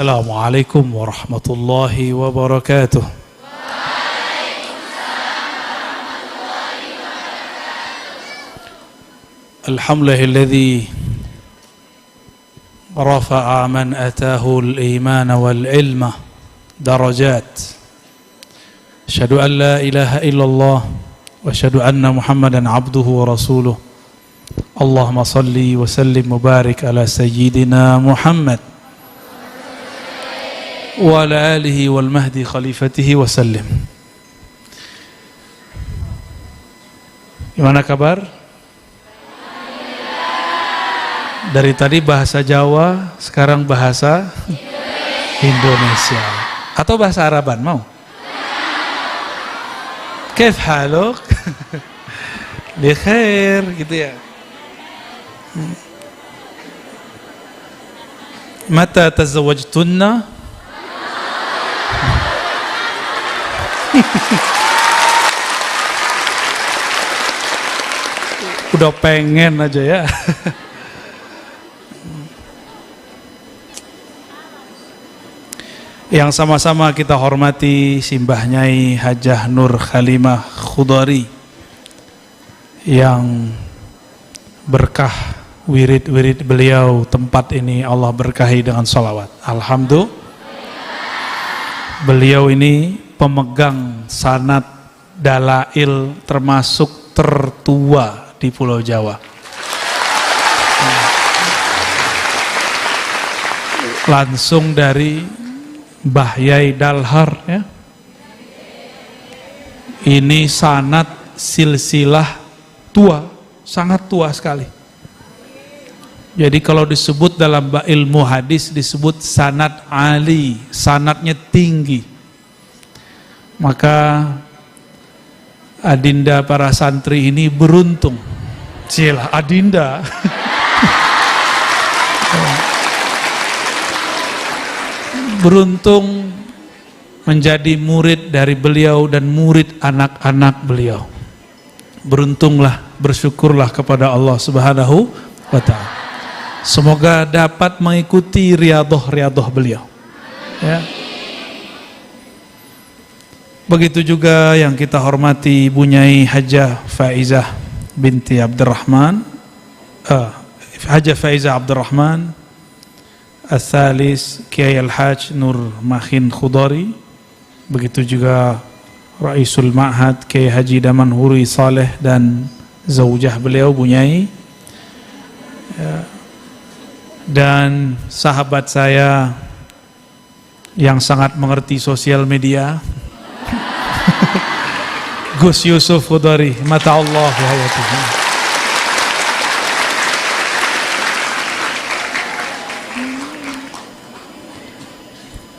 Assalamualaikum warahmatullahi wabarakatuh. Alhamdulillahilladzi rafa'a man atahu al-iman wal-ilma darajat. Asyhadu an la ilaha illallah wa asyhadu anna Muhammadan abduhu wa rasuluh. Allahumma salli wa sallim mubarik ala sayyidina Muhammad wa ala alihi wal mahdi khalifatihi wa sallim. Gimana kabar? Dari tadi bahasa Jawa, sekarang bahasa Indonesia. Atau bahasa Araban, mau? Kaif haluk? Bi khair, gitu ya. Mata tazawwajtunna? Udah pengen aja ya. Yang sama-sama kita hormati Simbah Nyai Hajah Nur Khalimah Khudari, yang berkah wirid-wirid beliau tempat ini Allah berkahi dengan sholawat. Alhamdulillah. Beliau ini pemegang sanad dalail termasuk tertua di Pulau Jawa. Langsung dari Mbah Yai Dalhar ya. Ini sanad silsilah tua, sangat tua sekali. Jadi kalau disebut dalam ilmu hadis disebut sanad ali, sanadnya tinggi. Maka adinda para santri ini beruntung. Cilah adinda. Beruntung menjadi murid dari beliau dan murid anak-anak beliau. Beruntunglah, bersyukurlah kepada Allah Subhanahu wa ta'ala. Semoga dapat mengikuti riadoh beliau ya. Begitu juga yang kita hormati Ibu Nyai Hajah Faizah binti Abdurrahman, Hajah Faizah Abdurrahman As-Salis Kiai Al-Haj Nur Makhin Khudari. Begitu juga Raisul Ma'had Kiai Haji Daman Huri Saleh dan zaujah beliau Bu Nyai ya. Dan sahabat saya yang sangat mengerti sosial media Gus Yusuf Khudari, mata Allah ya hayatuhu.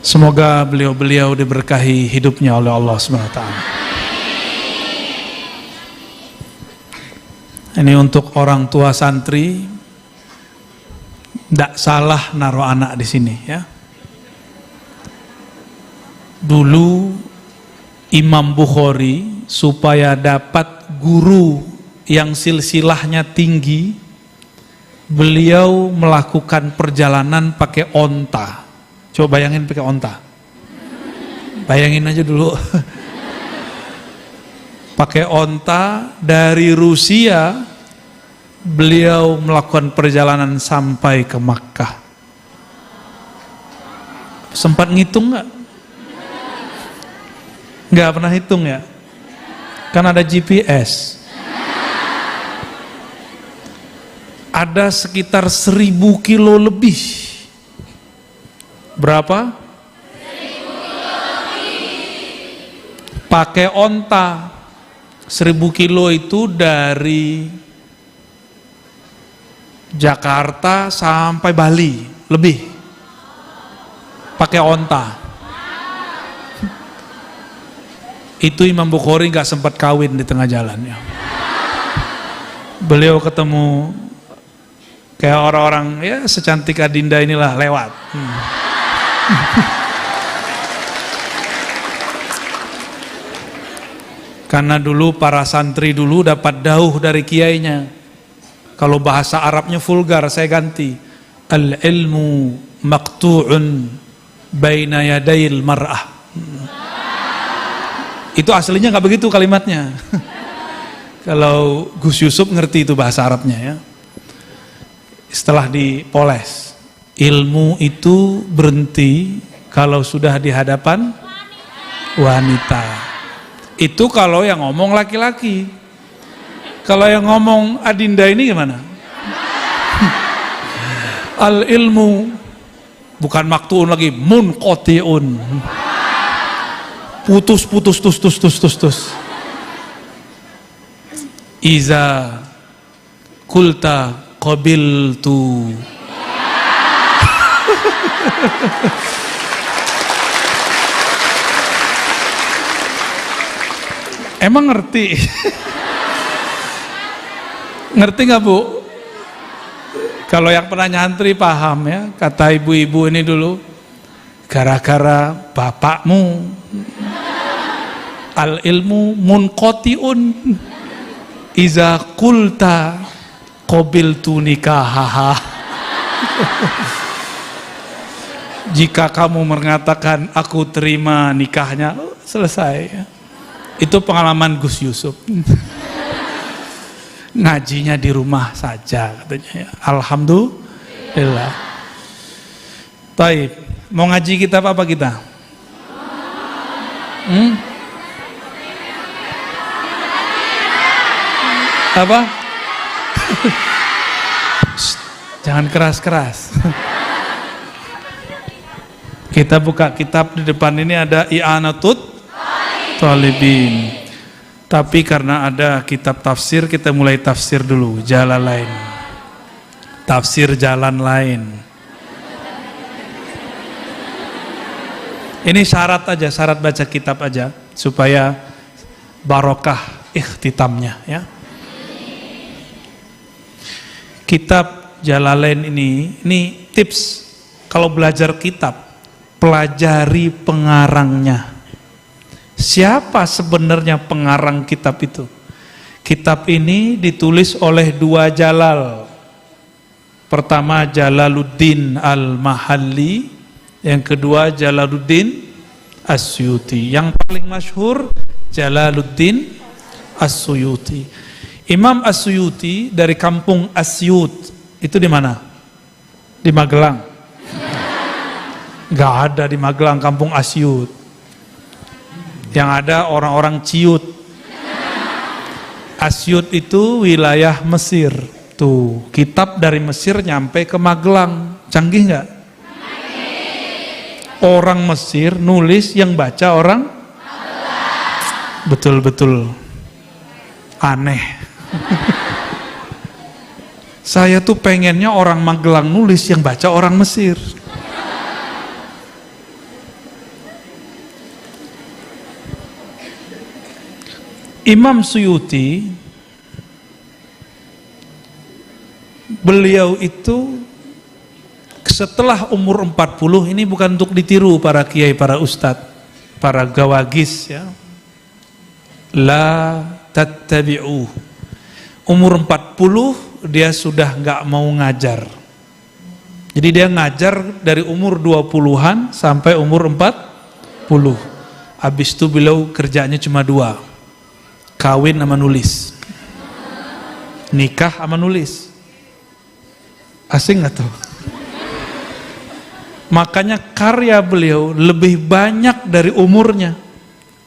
Semoga beliau-beliau diberkahi hidupnya oleh Allah SWT. Ini untuk orang tua santri, tidak salah naruh anak di sini ya. Dulu Imam Bukhari supaya dapat guru yang silsilahnya tinggi, beliau melakukan perjalanan pakai onta. Coba bayangin pakai onta. Bayangin aja dulu. Pakai onta dari Rusia, beliau melakukan perjalanan sampai ke Makkah. Sempat ngitung nggak? Nggak pernah hitung ya? Kan ada GPS. Ada sekitar 1000 kilo lebih. Berapa? 1000 kilo lebih. Pakai onta. 1000 kilo itu dari Jakarta sampai Bali, lebih. Pakai onta. Itu Imam Bukhari gak sempat kawin di tengah jalan ya. Beliau ketemu kayak orang-orang ya secantik adinda inilah lewat. Karena dulu para santri dulu dapat dauh dari kiainya. Kalau bahasa Arabnya vulgar saya ganti. Al-ilmu maqtu'un baina yadayil mar'ah. Itu aslinya nggak begitu kalimatnya. Kalau Gus Yusuf ngerti itu bahasa Arabnya ya. Setelah dipoles, ilmu itu berhenti kalau sudah di hadapan wanita. Itu kalau yang ngomong laki-laki. Kalau yang ngomong Adinda ini gimana? Al ilmu bukan maktuun lagi, munqati'un. Putus. Iza kulta qabiltu. Emang ngerti? Ngerti nggak Bu? Kalau yang pernah nyantri paham ya. Kata ibu-ibu ini dulu, gara-gara bapakmu al ilmu munqati'un iza qulta qabiltu nikahaha. Jika kamu mengatakan aku terima nikahnya, selesai. Itu pengalaman Gus Yusuf. Ngajinya di rumah saja katanya. Alhamdulillah. Baik, mau ngaji kitab apa kita? Apa? Jangan keras-keras. Kita buka kitab, di depan ini ada I'anatut Talibin. Tapi karena ada kitab tafsir, kita mulai tafsir dulu. Jalalain, tafsir jalan lain. Ini syarat aja, syarat baca kitab aja supaya barokah ikhtitamnya ya. Kitab Jalalain ini tips kalau belajar kitab, pelajari pengarangnya. Siapa sebenarnya pengarang kitab itu? Kitab ini ditulis oleh dua Jalal. Pertama Jalaluddin Al-Mahalli, yang kedua Jalaluddin As-Suyuti. Yang paling masyhur Jalaluddin As-Suyuti. Imam As-Suyuti dari kampung Asyut. Itu di mana? Di Magelang. Gak ada di Magelang kampung Asyut. Yang ada orang-orang Ciut. Asyut itu wilayah Mesir. Tuh, kitab dari Mesir nyampe ke Magelang. Canggih nggak? Orang Mesir nulis, yang baca orang Magelang. Betul-betul aneh. Saya tuh pengennya orang Magelang nulis, yang baca orang Mesir. Imam Suyuti, beliau itu setelah umur 40, ini bukan untuk ditiru para kiai, para ustadz, para gawagis ya. La tattabi'u. Umur 40 dia sudah nggak mau ngajar. Jadi dia ngajar dari umur 20-an sampai umur 40. Habis itu beliau kerjanya cuma dua. Kawin sama nulis. Nikah sama nulis. Asing nggak tuh? Makanya karya beliau lebih banyak dari umurnya.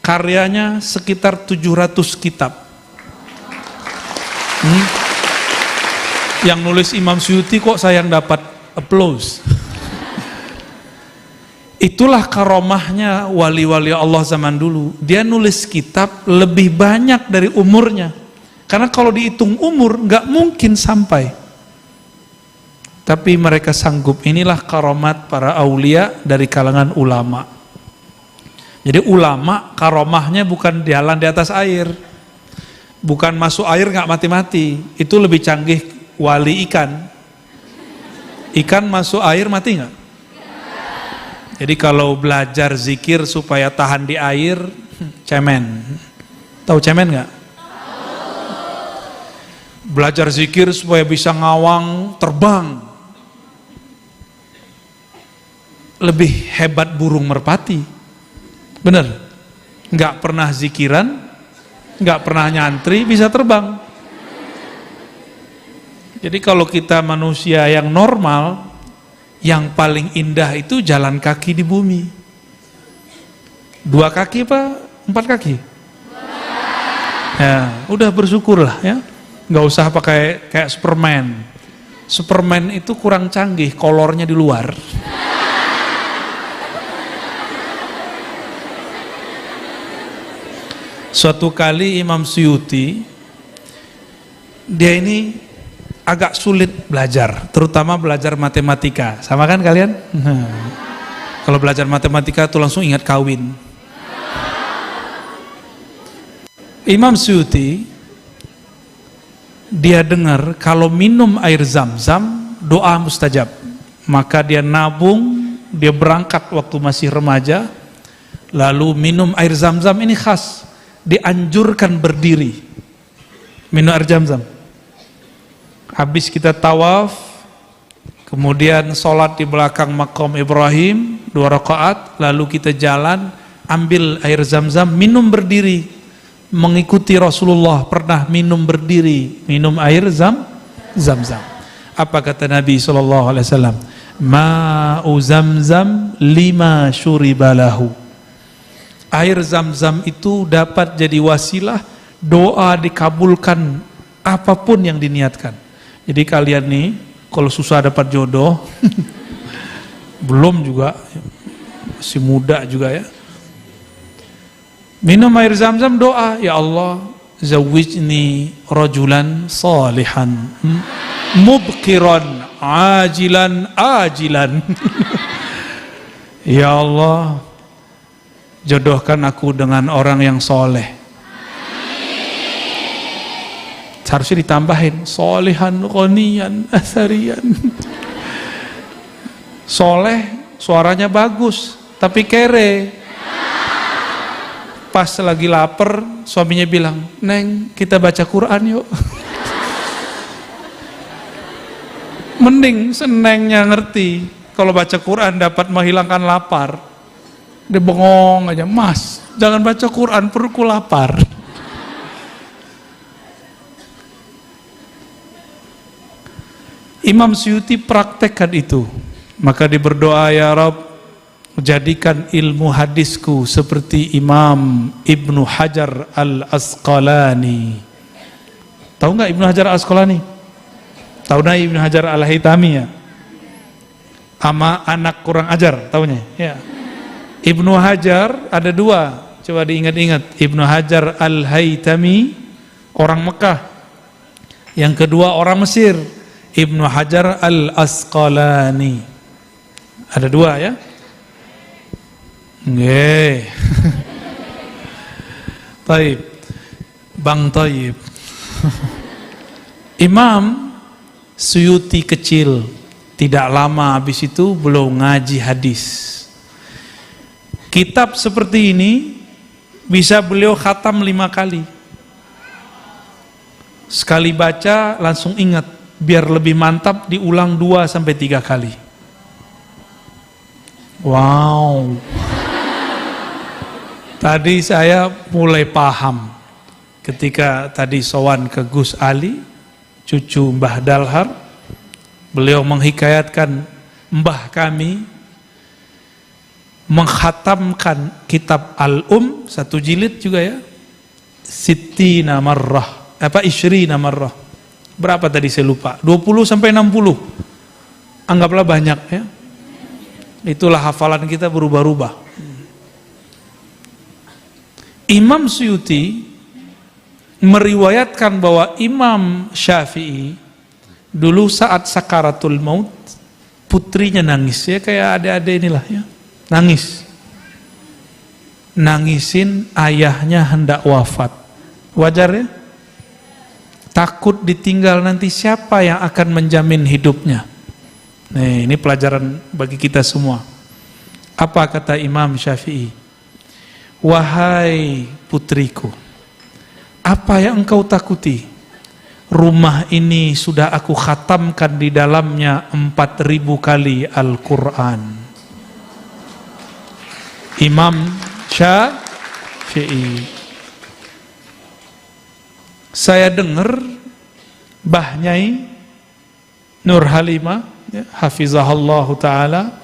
Karyanya sekitar 700 kitab. Yang nulis Imam Suyuti kok saya yang dapat applause. Itulah karomahnya wali-wali Allah zaman dulu. Dia nulis kitab lebih banyak dari umurnya. Karena kalau dihitung umur nggak mungkin sampai. Tapi mereka sanggup. Inilah karomat para aulia dari kalangan ulama. Jadi ulama karomahnya bukan jalan di atas air. Bukan masuk air nggak mati-mati. Itu lebih canggih wali ikan. Ikan masuk air mati nggak? Jadi kalau belajar zikir supaya tahan di air, cemen. Tahu cemen nggak? Belajar zikir supaya bisa ngawang terbang. lebih hebat burung merpati. Bener? Nggak pernah zikiran, nggak pernah nyantri, bisa terbang. Jadi kalau kita manusia yang normal, yang paling indah itu jalan kaki di bumi. 2 kaki apa 4 kaki? Ya, udah bersyukurlah ya. Nggak usah pakai kayak Superman. Superman itu kurang canggih, kolornya di luar. Suatu kali Imam Suyuti, dia ini agak sulit belajar, terutama belajar matematika. Sama kan kalian? Kalau belajar matematika tuh langsung ingat kawin. Imam Suyuti, dia dengar kalau minum air zam-zam doa mustajab. Maka dia nabung, dia berangkat waktu masih remaja, lalu minum air zam-zam. Ini khas, dianjurkan berdiri minum air zam-zam. Habis kita tawaf, kemudian sholat di belakang makam Ibrahim 2 rakaat, lalu kita jalan ambil air zam-zam, minum berdiri, mengikuti Rasulullah pernah minum berdiri, minum air zam-zam. Apa kata Nabi SAW? Ma'u zam-zam lima syuribalahu. Air zam-zam itu dapat jadi wasilah doa dikabulkan apapun yang diniatkan. Jadi kalian nih kalau susah dapat jodoh belum juga, masih muda juga ya, minum air zam-zam, doa, ya Allah zawijni rajulan salihan mubkiran ajilan ajilan. Ya Allah, jodohkan aku dengan orang yang soleh. Harusnya ditambahin solihan qoniyan asarian. Soleh suaranya bagus tapi kere. Pas lagi lapar suaminya bilang, Neng kita baca Quran yuk. Mending senengnya ngerti kalau baca Quran dapat menghilangkan lapar. Dia bengong aja, Mas jangan baca Quran perutku lapar. Imam Suyuti praktekkan itu, maka dia berdoa, ya Rabb jadikan ilmu hadisku seperti Imam Ibnu Hajar Al-Asqalani. Tahu nggak Ibnu Hajar Al-Asqalani? Tahu nggak Ibnu Hajar Al-Haytami ya? Ama anak kurang ajar, tahunya? Ya. Ibnu Hajar ada 2, coba diingat-ingat. Ibnu Hajar Al-Haytami orang Mekah, yang kedua orang Mesir, Ibnu Hajar Al-Asqalani. Ada 2 ya. Nggih. Taib. Bang Taib. Imam Suyuti kecil, tidak lama habis itu belum ngaji hadis. Kitab seperti ini bisa beliau khatam 5 kali. Sekali baca langsung ingat. Biar lebih mantap diulang 2 sampai 3 kali. Wow. Tadi saya mulai paham ketika tadi sowan ke Gus Ali, cucu Mbah Dalhar. Beliau menghikayatkan mbah kami menghatamkan kitab Al-Um 1 jilid juga ya, sittina marrah, isyrina marrah. Berapa tadi saya lupa, 20 sampai 60. Anggaplah banyak ya. Itulah hafalan kita berubah-ubah. Imam Suyuti meriwayatkan bahwa Imam Syafi'i dulu saat sakaratul maut, putrinya nangis ya, kayak adik-adik inilah ya. Nangis. Nangisin ayahnya hendak wafat. Wajar ya? Takut ditinggal nanti siapa yang akan menjamin hidupnya. Nih, ini pelajaran bagi kita semua. Apa kata Imam Syafi'i? Wahai putriku, apa yang engkau takuti? Rumah ini sudah aku khatamkan di dalamnya 4000 kali Al-Quran. Imam Syafi'i. Saya dengar Mbah Nyai Nur Halimah, ya, hafizahullah ta'ala,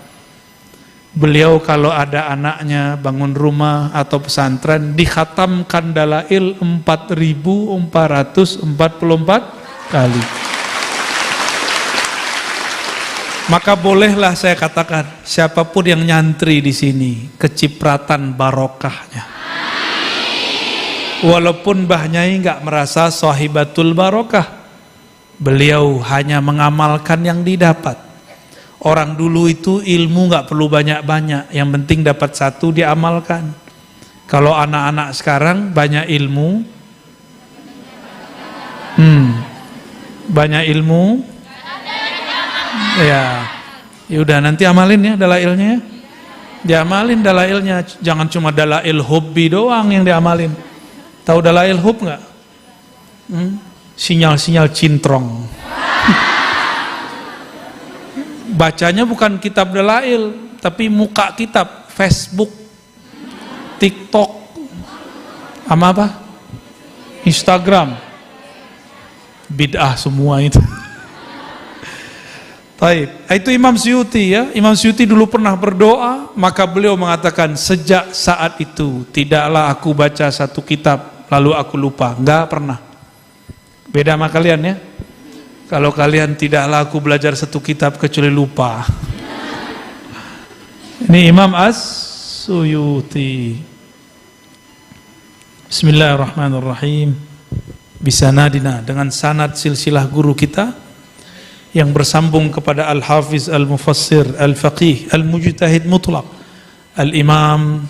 beliau kalau ada anaknya bangun rumah atau pesantren dikhatamkan dalail 4.444 kali. Maka bolehlah saya katakan, siapapun yang nyantri di sini kecipratan barokahnya. Walaupun Mbah Nyai nggak merasa sahibatul barokah, beliau hanya mengamalkan yang didapat. Orang dulu itu ilmu nggak perlu banyak-banyak, yang penting dapat satu diamalkan. Kalau anak-anak sekarang banyak ilmu, banyak ilmu, ya udah nanti amalin ya dalailnya, diamalin dalailnya, jangan cuma dalail hobi doang yang diamalin. Tahu dalail hub nggak? Sinyal-sinyal cintrong. Bacanya bukan kitab dalail, tapi muka kitab, Facebook, TikTok, sama apa? Instagram. Bid'ah semua itu. Baik, itu Imam Suyuti ya. Imam Suyuti dulu pernah berdoa, maka beliau mengatakan, sejak saat itu tidaklah aku baca satu kitab lalu aku lupa. Enggak pernah. Beda sama kalian ya. Kalau kalian tidaklah aku belajar satu kitab kecuali lupa. Ini Imam As-Suyuti. Bismillahirrahmanirrahim. Bisanadina, dengan sanad silsilah guru kita yang bersambung kepada Al-Hafiz Al-Mufassir Al-Faqih Al-Mujtahid Mutlaq Al-Imam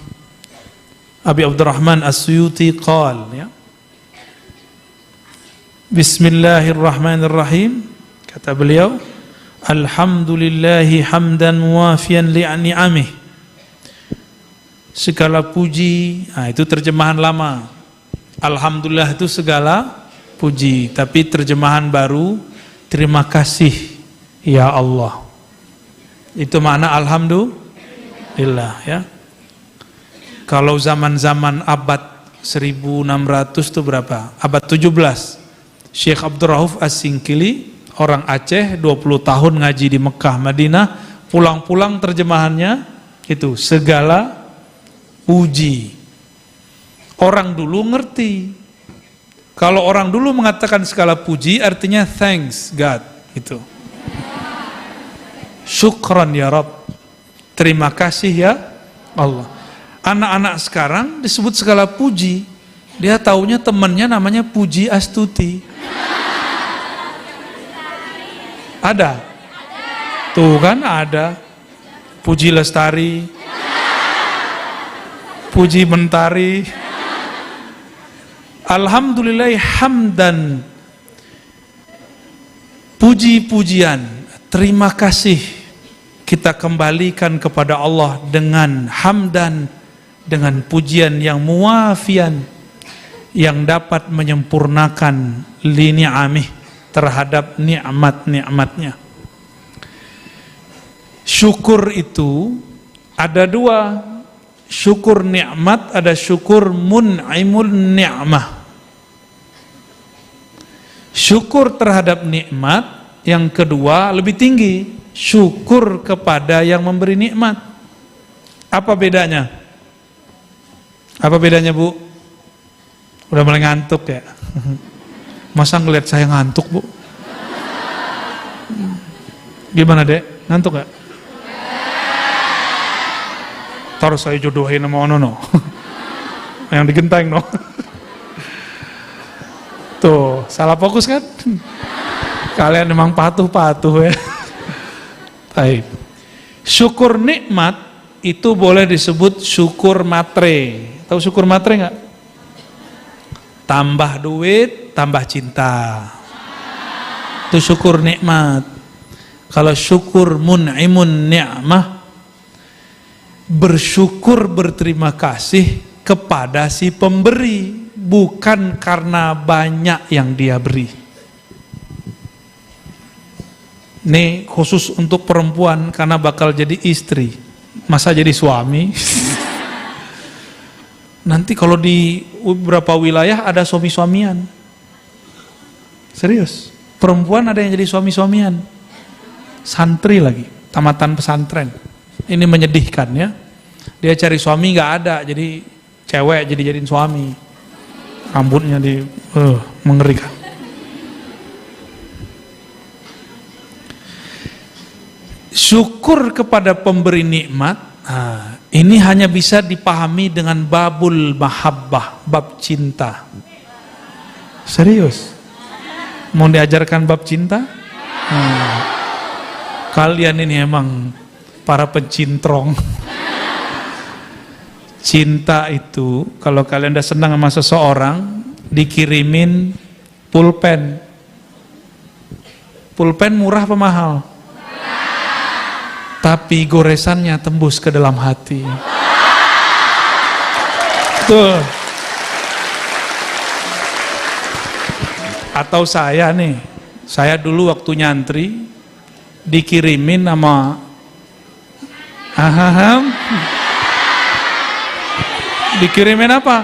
Abi Abdurrahman As-Suyuti qal ya. Bismillahirrahmanirrahim, kata beliau, alhamdulillahi hamdan muwafiyan li'ni'amih. Segala puji, itu terjemahan lama. Alhamdulillah itu segala puji, tapi terjemahan baru, terima kasih ya Allah. Itu makna alhamdulillah ya. Kalau zaman-zaman abad 1600 itu berapa? Abad 17. Syekh Abdul Rauf As-Singkili, orang Aceh, 20 tahun ngaji di Mekah, Madinah, pulang-pulang terjemahannya itu segala puji. Orang dulu ngerti. Kalau orang dulu mengatakan segala puji artinya thanks God, gitu. Syukran ya Rabb. Terima kasih ya Allah. Anak-anak sekarang disebut segala puji, dia taunya temannya namanya Puji Astuti. Ada? Tuh kan ada. Puji Lestari, Puji Mentari. Alhamdulillah hamdan, puji-pujian, terima kasih kita kembalikan kepada Allah dengan hamdan, dengan pujian yang muwafian, yang dapat menyempurnakan lini'amih, terhadap nikmat-nikmatnya. Syukur itu ada dua, syukur nikmat, ada syukur mun'imul ni'mah. Syukur terhadap nikmat, yang kedua lebih tinggi, syukur kepada yang memberi nikmat. Apa bedanya? Apa bedanya, Bu? Udah mulai ngantuk ya? Masa ngeliat saya ngantuk, Bu? Gimana, Dek? Ngantuk gak? Taruh saya jodohin sama Ono, no. Yang digenteng, no. Tuh, salah fokus kan? Kalian memang patuh-patuh ya. Baik. Syukur nikmat itu boleh disebut syukur matre. Tahu syukur matre nggak? Tambah duit, tambah cinta. Itu syukur nikmat. Kalau syukur mun'imun ni'mah, bersyukur, berterima kasih kepada si pemberi, bukan karena banyak yang dia beri. Ini khusus untuk perempuan karena bakal jadi istri. Masa jadi suami? Nanti kalau di beberapa wilayah ada suami-suamian. Serius. Perempuan ada yang jadi suami-suamian. Santri lagi, tamatan pesantren. Ini menyedihkan ya. Dia cari suami nggak ada, jadi cewek jadiin suami. Rambutnya mengerikan. Syukur kepada pemberi nikmat, ini hanya bisa dipahami dengan babul mahabbah, bab cinta. Serius. Mau diajarkan bab cinta? Kalian ini emang para pencintrong. Cinta itu, kalau kalian udah senang sama seseorang, dikirimin pulpen. Pulpen murah apa mahal? Tapi goresannya tembus ke dalam hati. Tuh. Atau saya nih, saya dulu waktu nyantri dikirimin sama dikirimin apa?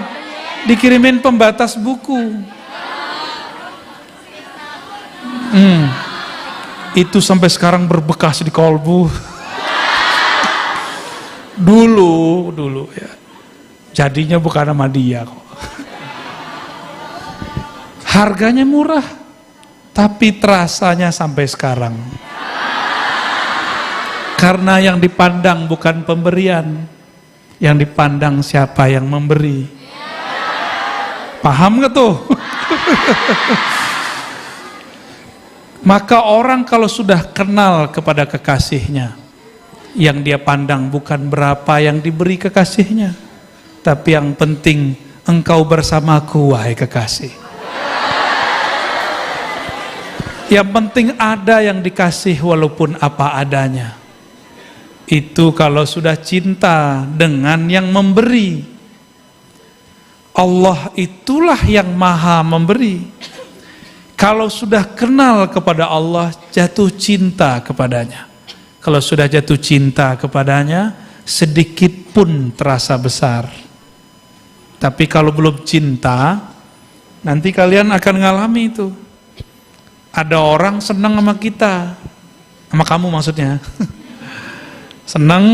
Dikirimin pembatas buku. Itu sampai sekarang berbekas di kolbu. Dulu ya. Jadinya bukan sama dia kok. Harganya murah, tapi terasanya sampai sekarang. Karena yang dipandang bukan pemberian, yang dipandang siapa yang memberi. Paham gak tuh? Maka orang kalau sudah kenal kepada kekasihnya, yang dia pandang bukan berapa yang diberi kekasihnya, tapi yang penting engkau bersamaku wahai kekasih. Yang penting ada yang dikasih walaupun apa adanya. Itu kalau sudah cinta dengan yang memberi. Allah itulah yang maha memberi. Kalau sudah kenal kepada Allah, jatuh cinta kepadanya. Kalau sudah jatuh cinta kepadanya, sedikit pun terasa besar. Tapi kalau belum cinta, nanti kalian akan ngalami itu. Ada orang senang sama kita, sama kamu maksudnya. Senang,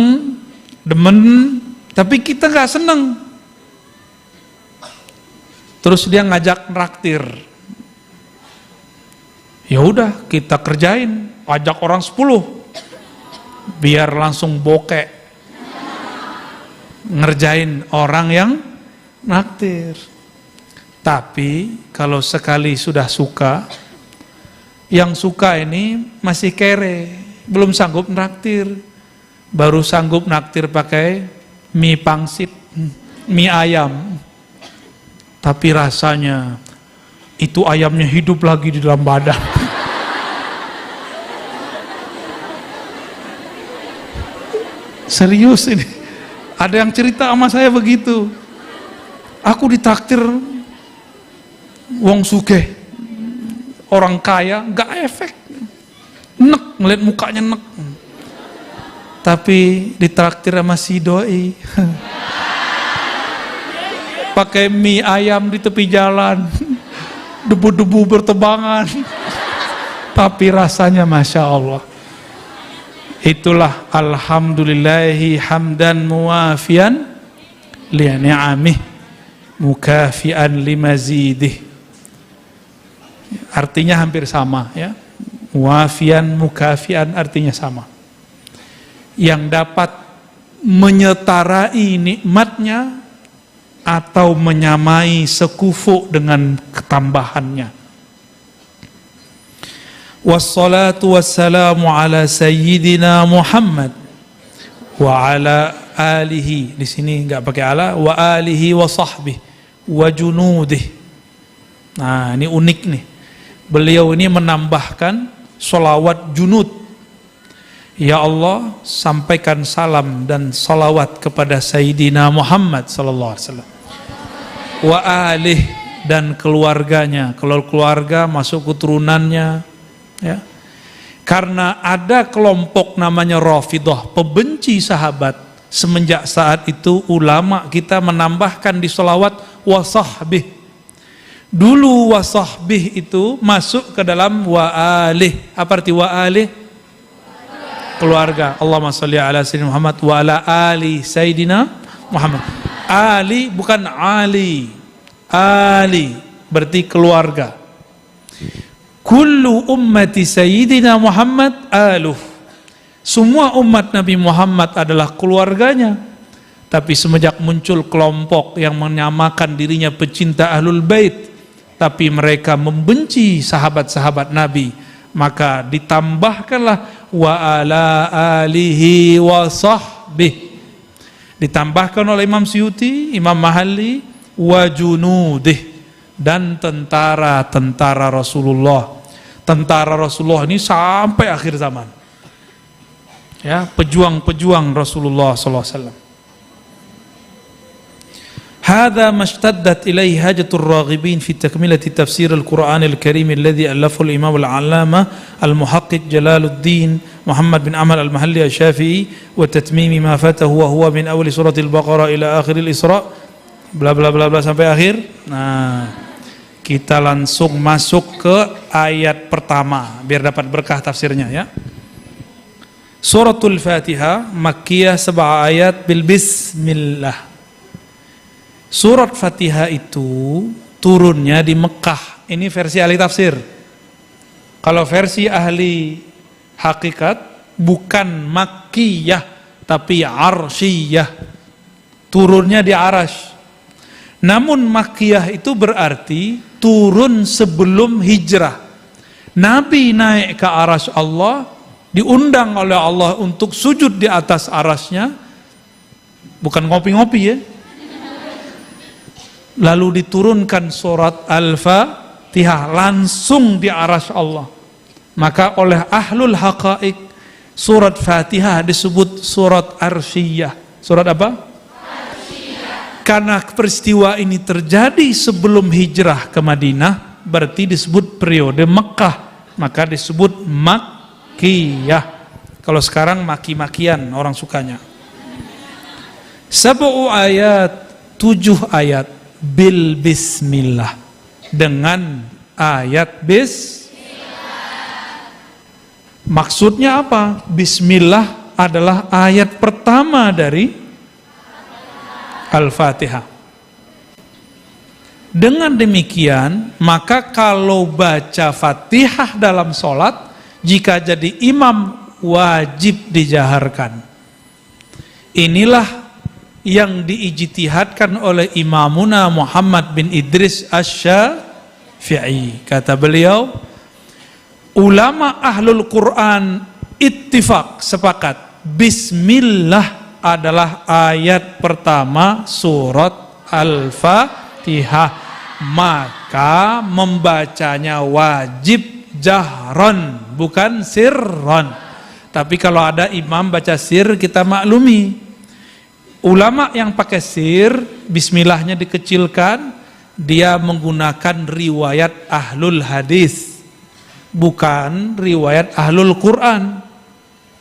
demen, tapi kita nggak senang. Terus dia ngajak nraktir. Ya udah, kita kerjain, ajak orang 10, biar langsung bokek. Ngerjain orang yang nraktir. Tapi kalau sekali sudah suka, yang suka ini masih kere, belum sanggup nraktir, baru sanggup naktir pakai mie pangsit, mie ayam. Tapi rasanya itu ayamnya hidup lagi di dalam badan. Serius ini. Ada yang cerita sama saya begitu. Aku ditraktir wong sugih, orang kaya, gak efek. Nek, ngeliat mukanya nek. Tapi ditraktir sama si doi. Pakai mie ayam di tepi jalan. Debu-debu bertebangan. Tapi rasanya Masya Allah. Itulah alhamdulillahi hamdan muwafian li ni'amih mukafian limazidih. Artinya hampir sama ya. Muwafian mukafian artinya sama. Yang dapat menyetarai nikmatnya atau menyamai sekufu dengan ketambahannya. Wassalatu wassalamu ala sayyidina Muhammad wa ala alihi, di sini enggak pakai ala, wa alihi wa sahbihi wa junudih. Nah, ini unik nih. Beliau ini menambahkan sholawat junud. Ya Allah, sampaikan salam dan salawat kepada Sayyidina Muhammad sallallahu alaihi wasallam. Wa alih, dan keluarganya. Kalau keluarga masuk keturunannya, ya. Karena ada kelompok namanya Rafidhah, pembenci sahabat, Semenjak saat itu ulama kita menambahkan di sholawat wa sahbih. Dulu wa sahbih itu masuk ke dalam wa alih. Apa arti wa alih? Keluarga. Allahumma sholli ala sayyidina Muhammad wa ala ali sayyidina Muhammad. Ali bukan ali. Ali berarti keluarga. Kullu ummati sayyidina Muhammad aluh. Semua umat Nabi Muhammad adalah keluarganya. Tapi semenjak muncul kelompok yang menyamakan dirinya pecinta Ahlul Bait, tapi mereka membenci sahabat-sahabat Nabi, maka ditambahkanlah wa ala alihi wa sahbih. Ditambahkan oleh Imam Suyuti, Imam Mahalli, wa junudih, dan tentara-tentara Rasulullah. Tentara Rasulullah ini sampai akhir zaman. Ya, pejuang-pejuang Rasulullah sallallahu alaihi wasallam. هذا ما اشتدت إليه حاجة الراغبين في تكملة تفسير القرآن الكريم الذي ألفه الإمام العلامة المحقق جلال الدين محمد بن أحمد المحلي الشافعي وتتميم ما فاته وهو من أول سورة البقرة إلى آخر الإسراء bla bla bla bla sampai akhir. Nah, kita langsung masuk ke ayat pertama biar dapat berkah tafsirnya ya. Suratul Fatihah Makkiyah 7 ayat bil bismillah. Surat Fatihah itu turunnya di Mekah. Ini versi ahli tafsir. Kalau versi ahli hakikat bukan Makkiyah tapi Arsyiyah. Turunnya di Arash. Namun Makkiyah itu berarti turun sebelum hijrah. Nabi naik ke Arash Allah, diundang oleh Allah untuk sujud di atas arasnya. Bukan ngopi-ngopi ya. Lalu diturunkan surat Al-Fatihah langsung di arasy Allah. Maka oleh ahlul haqaiq surat Fatihah disebut surat Arsyiyah. Surat apa? Arsyiyah. Karena peristiwa ini terjadi sebelum hijrah ke Madinah, berarti disebut periode Mekah, maka disebut Makkiyah. Kalau sekarang maki-makian orang sukanya. 7 ayat, 7 ayat bil bismillah, dengan ayat maksudnya apa? Bismillah adalah ayat pertama dari Al-Fatihah. Dengan demikian, maka kalau baca Fatihah dalam sholat, jika jadi imam wajib dijaharkan. Inilah yang diijtihadkan oleh Imamuna Muhammad bin Idris Asy-Syafi'i. Kata beliau, ulama ahlul Quran ittifaq, sepakat, bismillah adalah ayat pertama surat Al-Fatihah, maka membacanya wajib jahron, bukan sirron. Tapi kalau ada imam baca sir, kita maklumi. Ulama yang pakai sir, bismillahnya dikecilkan, dia menggunakan riwayat ahlul hadis, bukan riwayat ahlul Quran.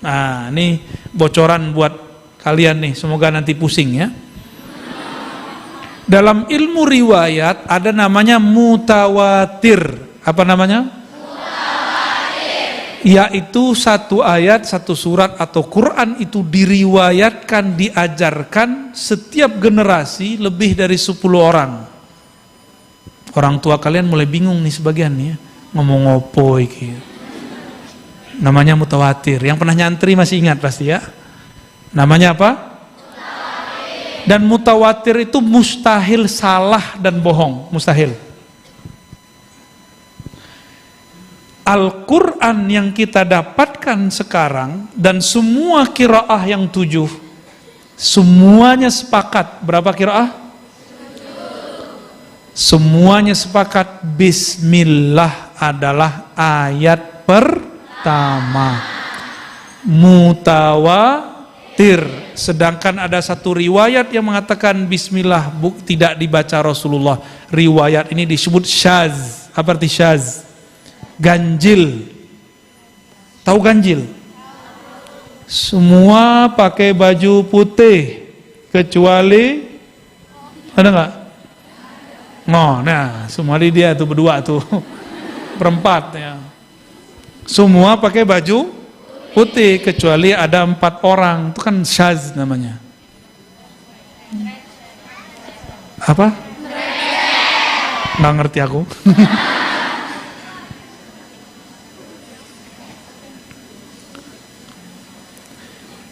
Nah, ini bocoran buat kalian nih, semoga nanti pusing ya. Dalam ilmu riwayat ada namanya mutawatir. Apa namanya? Yaitu satu ayat, satu surat atau Quran itu diriwayatkan, diajarkan setiap generasi lebih dari 10 orang. Orang tua kalian mulai bingung nih sebagian nih ya, ngomong opo iki. Namanya mutawatir. Yang pernah nyantri masih ingat pasti ya. Namanya apa? Mutawatir. Dan mutawatir itu mustahil salah dan bohong, mustahil. Al-Quran yang kita dapatkan sekarang dan semua qiraah yang 7, semuanya sepakat. Berapa qiraah? 7. Semuanya sepakat bismillah adalah ayat pertama. Mutawatir. Sedangkan ada satu riwayat yang mengatakan bismillah tidak dibaca Rasulullah. Riwayat ini disebut syaz. Apa arti syaz? Ganjil. Tahu ganjil? Semua pakai baju putih kecuali ada nggak? Oh, nah, semua dia tuh berdua tuh berempat ya. Semua pakai baju putih kecuali ada 4 orang, itu kan syaz namanya. Apa? Nggak ngerti aku.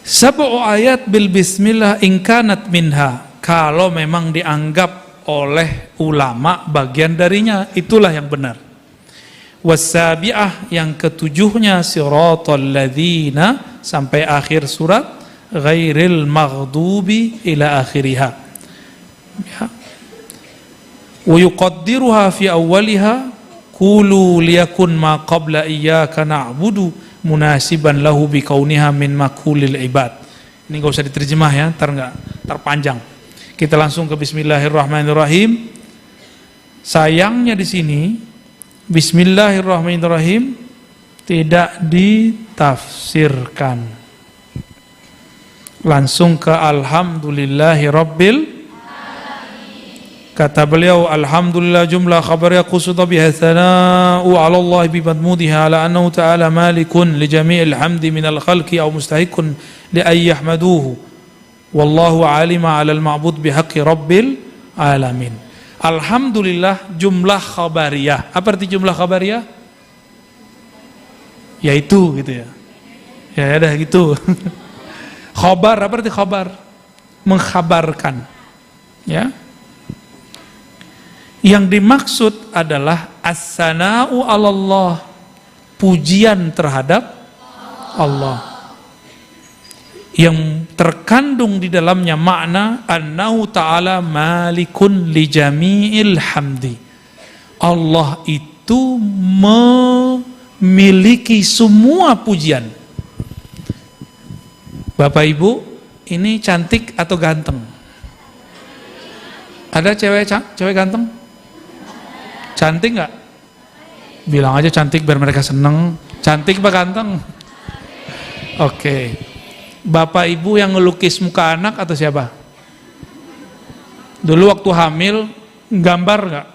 Sab'u ayat bil bismillah in kanat minha, kalau memang dianggap oleh ulama bagian darinya, itulah yang benar. Wasabi'ah, yang ketujuhnya, siratal ladzina sampai akhir surat, ghairil maghdubi ila akhiriha ya. Wa yuqaddiruha fi awwaliha qulu liyakun ma qabla iyyaka na'budu munasiban lahu bikauniha min makulil ibad. Ini enggak usah diterjemah ya, terpanjang. Kita langsung ke bismillahirrahmanirrahim. Sayangnya di sini bismillahirrahmanirrahim tidak ditafsirkan. Langsung ke alhamdulillahirabbil. Kata beliau, alhamdulillah jumlah khabarnya qusuda biha thana'u 'ala Allah bi madmudiha ala annahu ta'ala malikun li jami'il hamdi minal khalqi aw mustahiqun li ay yahmaduhu wallahu 'alima 'alal ma'bud bihaqqi rabbil alamin. Alhamdulillah jumlah khabariyah. Apa arti jumlah khabariyah? Yaitu gitu ya. Ya ada gitu. Khabar, apa arti khabar? Mengkhabarkan. Ya. Yang dimaksud adalah as-sana'u 'alallah, pujian terhadap Allah. Yang terkandung di dalamnya makna annahu ta'ala malikun li jami'il hamdi. Allah itu memiliki semua pujian. Bapak Ibu, ini cantik atau ganteng? Ada cewek ganteng? Cantik nggak? Bilang aja cantik biar mereka seneng. Cantik apa ganteng? Oke. Bapak Ibu yang ngelukis muka anak atau siapa? Dulu waktu hamil gambar nggak?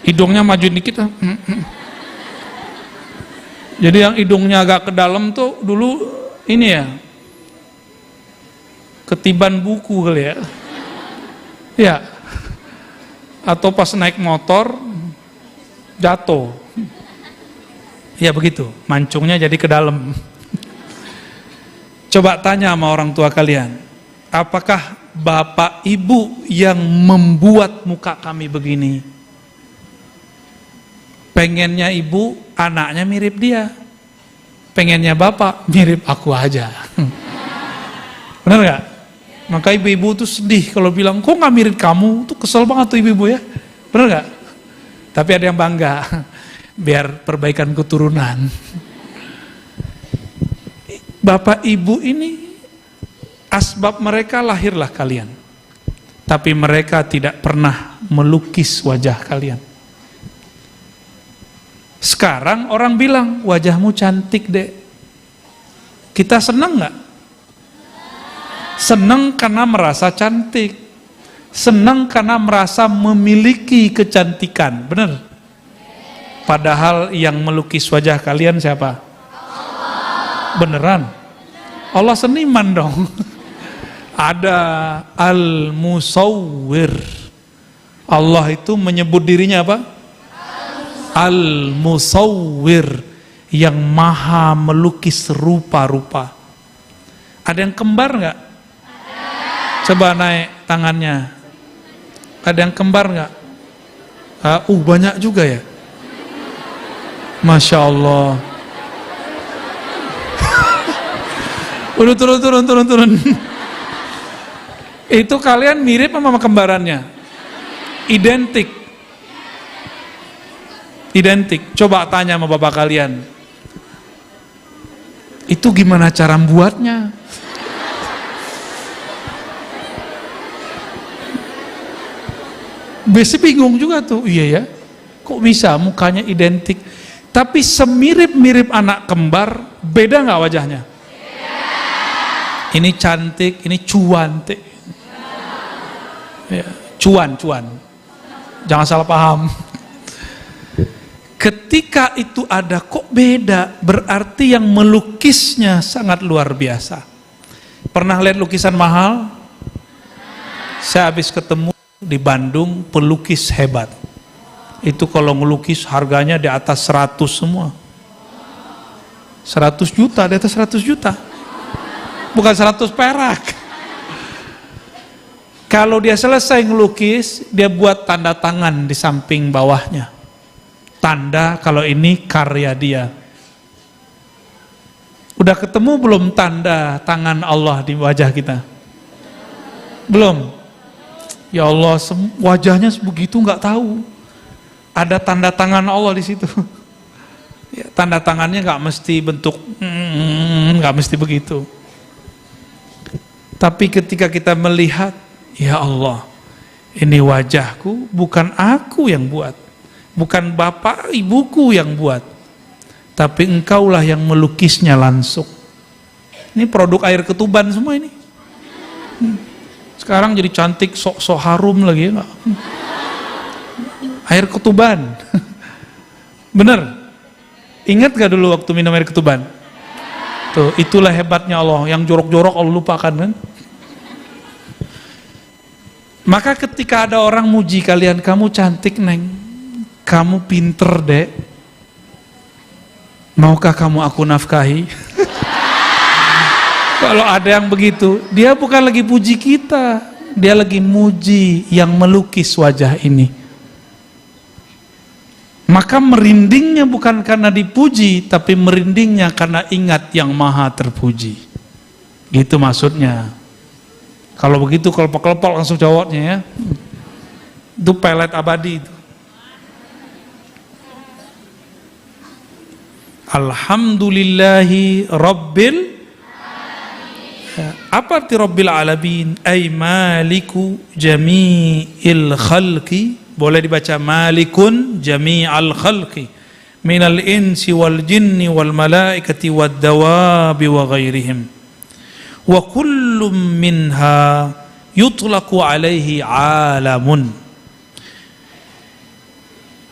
Hidungnya maju dikit. Jadi yang hidungnya agak ke dalam tuh dulu ini ya, ketiban buku kali ya. Ya. Atau pas naik motor jatuh. Ya begitu, mancungnya jadi ke dalam. Coba tanya sama orang tua kalian, apakah bapak ibu yang membuat muka kami begini? Pengennya ibu anaknya mirip dia, pengennya bapak mirip aku aja. Benar gak? Maka ibu-ibu tuh sedih kalau bilang, kok gak mirip kamu? Tuh kesel banget tuh ibu-ibu ya. Benar gak? Tapi ada yang bangga, biar perbaikan keturunan. Bapak ibu ini, asbab mereka lahirlah kalian. Tapi mereka tidak pernah melukis wajah kalian. Sekarang orang bilang, wajahmu cantik dek. Kita senang gak? Senang karena merasa cantik. Senang karena merasa memiliki kecantikan. Benar? Padahal yang melukis wajah kalian siapa? Allah. Beneran? Allah seniman dong. Ada al-musawwir. Allah itu menyebut dirinya apa? Al-musawwir, yang maha melukis rupa-rupa. Ada yang kembar nggak? Coba naik tangannya. Ada yang kembar nggak? Banyak juga ya. Masya Allah. Udah turun. Itu kalian mirip sama kembarannya? Identik. Coba tanya sama bapak kalian. Itu gimana cara membuatnya? Biasa bingung juga tuh, iya ya, kok bisa mukanya identik, tapi semirip-mirip anak kembar, beda nggak wajahnya? ini cantik, ini cuantik. Ya, cuan. Jangan salah paham. Ketika itu ada kok beda, berarti yang melukisnya sangat luar biasa. Pernah lihat lukisan mahal? Saya habis ketemu di Bandung pelukis hebat. Itu kalau ngelukis harganya di atas 100 semua. 100 juta, di atas 100 juta. Bukan 100 perak. Kalau dia selesai ngelukis, dia buat tanda tangan di samping bawahnya. Tanda kalau ini karya dia. Udah ketemu belum tanda tangan Allah di wajah kita? Belum. Ya Allah, wajahnya begitu nggak tahu. Ada tanda tangan Allah di situ. Ya, tanda tangannya nggak mesti bentuk, nggak mesti begitu. Tapi ketika kita melihat, ya Allah, ini wajahku bukan aku yang buat, bukan bapak ibuku yang buat, tapi engkaulah yang melukisnya langsung. Ini produk air ketuban semua ini. Sekarang jadi cantik, sok-sok harum lagi ya. Air ketuban. Bener? Ingat gak dulu waktu minum air ketuban? Tuh, itulah hebatnya Allah. Yang jorok-jorok Allah lupakan kan? Maka ketika ada orang muji kalian, kamu cantik neng, kamu pinter dek, maukah kamu aku nafkahi? Kalau ada yang begitu, dia bukan lagi puji kita, dia lagi muji yang melukis wajah ini. Maka merindingnya bukan karena dipuji, tapi merindingnya karena ingat yang maha terpuji. Gitu maksudnya. Kalau begitu kelepok-kelepok langsung jawabnya ya. Itu pelet abadi itu. Alhamdulillahi Rabbil ya. Apa arti Rabbil Alamin? Ay maliku jami'il khalqi. Boleh dibaca malikun jami'al khalqi minal insi wal jinni wal malaikati wad dawabi wa ghairihim wa kullum minha yutlaqu alaihi alamun.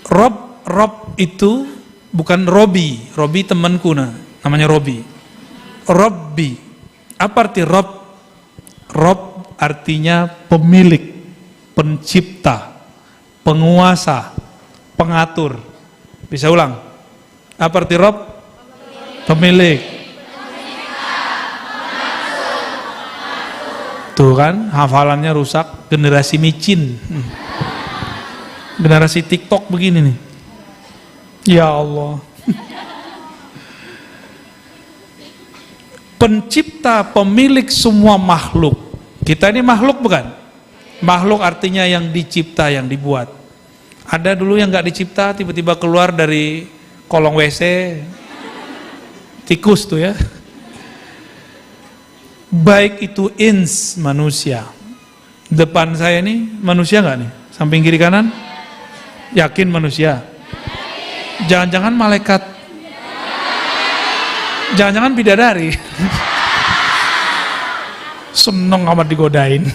Rob itu bukan Robi temanku namanya Robi. Robbi, apa arti Rob? Rob artinya pemilik, pencipta, penguasa, pengatur. Bisa ulang? Apa arti Rob? Pemilik. Tuh kan, hafalannya rusak, generasi micin. Generasi TikTok begini nih. Ya Allah. Pencipta, pemilik semua makhluk. Kita ini makhluk bukan? Makhluk artinya yang dicipta, yang dibuat. Ada dulu yang nggak dicipta, tiba-tiba keluar dari kolong WC, tikus tuh ya. Baik itu ins, manusia. Depan saya ini manusia nggak nih? Samping kiri kanan? Yakin manusia? Jangan-jangan malaikat? Jangan-jangan bidadari? Seneng amat digodain.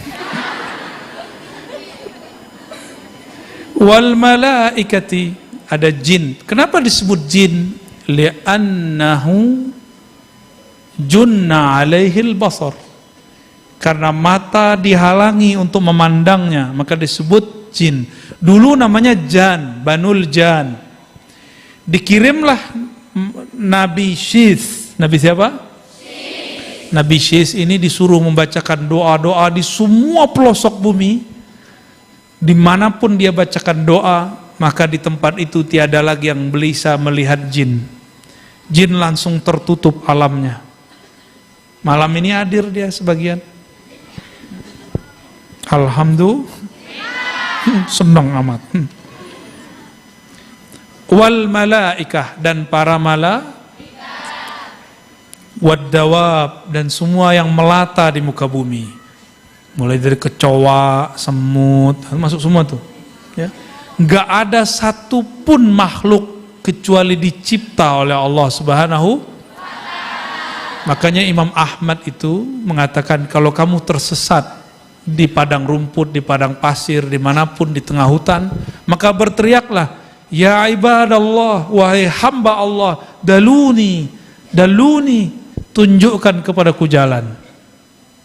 Wal malaikati, ada jin. Kenapa disebut jin? Li'annahu junna alaihil basar, karena mata dihalangi untuk memandangnya, maka disebut jin. Dulu namanya Jan, Banul Jan. Dikirimlah Nabi Syith. Nabi siapa? Nabi Syith ini disuruh membacakan doa-doa di semua pelosok bumi. Dimanapun dia bacakan doa, maka di tempat itu tiada lagi yang bisa melihat jin. Jin langsung tertutup alamnya. Malam ini hadir dia sebagian. Alhamdulillah. Senang amat. Wal malaikah, dan para wad dawab, dan semua yang melata di muka bumi. Mulai dari kecoa, semut, masuk semua tuh. Ya. Nggak ada satupun makhluk kecuali dicipta oleh Allah Subhanahu. Makanya Imam Ahmad itu mengatakan kalau kamu tersesat di padang rumput, di padang pasir, dimanapun, di tengah hutan, maka berteriaklah, ya ibadallah, wahai hamba Allah, daluni, daluni, tunjukkan kepadaku jalan.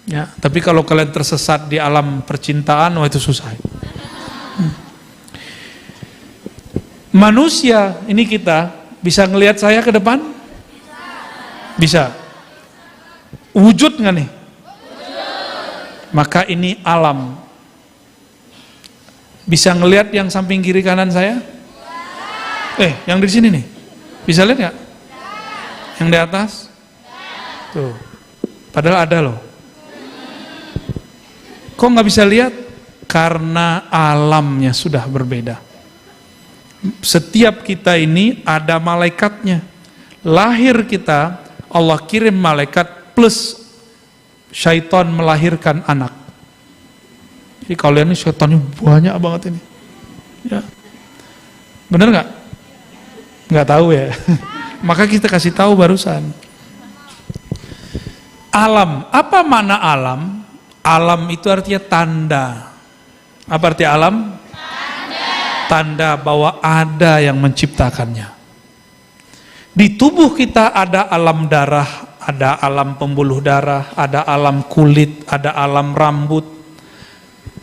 Ya, tapi kalau kalian tersesat di alam percintaan, wah itu susah. Manusia, ini kita, bisa ngelihat saya ke depan? Bisa. Wujud nggak nih? Maka ini alam. Bisa ngelihat yang samping kiri kanan saya? Yang di sini nih, bisa lihat nggak? Yang di atas? Tuh, padahal ada loh. Kok nggak bisa lihat? Karena alamnya sudah berbeda. Setiap kita ini ada malaikatnya. Lahir kita, Allah kirim malaikat plus syaitan melahirkan anak. Jadi kalian ini syaitannya banyak banget ini. Ya. Bener nggak? Nggak tahu ya. Maka kita kasih tahu barusan. Alam, apa makna alam? Alam itu artinya tanda. Apa arti alam? Tanda. Tanda bahwa ada yang menciptakannya. Di tubuh kita ada alam darah, ada alam pembuluh darah, ada alam kulit, ada alam rambut.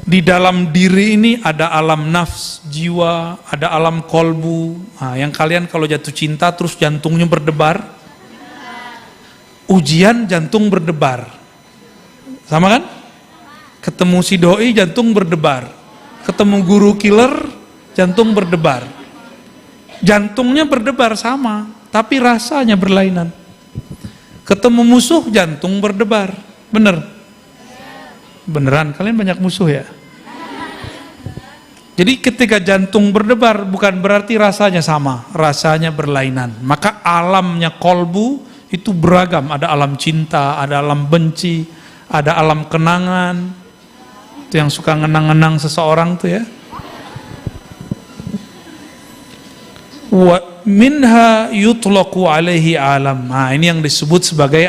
Di dalam diri ini ada alam nafs, jiwa, ada alam kolbu. Nah, yang kalian kalau jatuh cinta terus jantungnya berdebar, ujian jantung berdebar, sama kan? Ketemu si doi jantung berdebar, ketemu guru killer jantung berdebar. Jantungnya berdebar sama, tapi rasanya berlainan. Ketemu musuh jantung berdebar, bener? Beneran, kalian banyak musuh ya? Jadi ketika jantung berdebar bukan berarti rasanya sama, rasanya berlainan. Maka alamnya kolbu itu beragam, ada alam cinta, ada alam benci, ada alam kenangan. Itu yang suka ngenang-ngenang seseorang tuh ya. Wa minha yutlaqu alaihi alam. Nah, ini yang disebut sebagai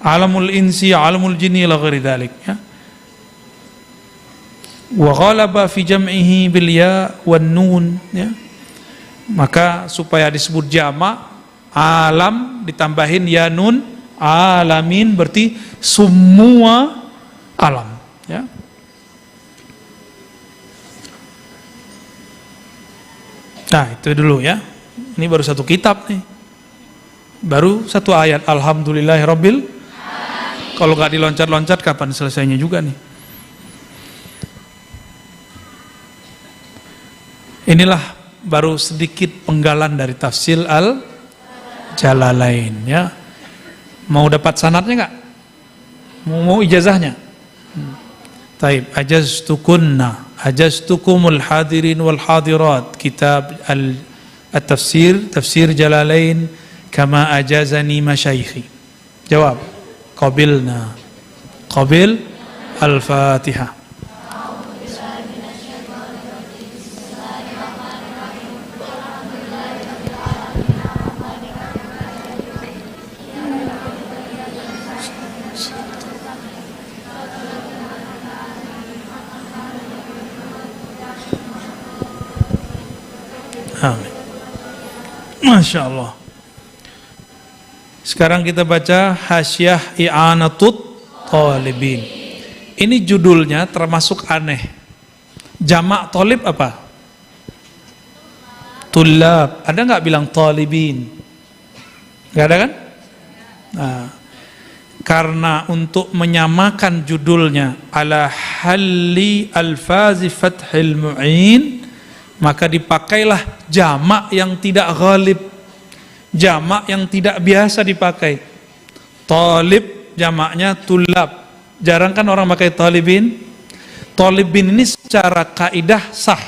alamul insi, alamul jinni la ghairi dzalik ya. Wa ghalaba fi jam'ihi bil ya wan nun ya. Maka supaya disebut jamak alam ditambahin ya nun, alamin berarti semua alam ya. Nah, itu dulu ya. Ini baru satu kitab nih. Baru satu ayat, alhamdulillahirabbil alamin. Kalau nggak diloncat-loncat kapan selesainya juga nih. Inilah baru sedikit penggalan dari tafsir Al-Jalalain ya. Mau dapat sanadnya nggak? Mau ijazahnya? Taib, ajaztukumul hadirin wal hadirat, kitab al-tafsir, tafsir Jalalain kama ajazani masyaikhi. Jawab, qabilna. Qabil al-Fatihah. Amin. Masya Allah. Sekarang kita baca Hasyiah I'anatut Talibin. Ini judulnya termasuk aneh. Jamak talib apa? Tullab. Ada nggak bilang talibin? Nggak ada kan? Nah, karena untuk menyamakan judulnya ala halli alfazi fathil mu'in, maka dipakailah jamak yang tidak ghalib, jamak yang tidak biasa dipakai. Talib jamaknya tulab. Jarang kan orang pakai talibin. Talibin ini secara kaidah sah,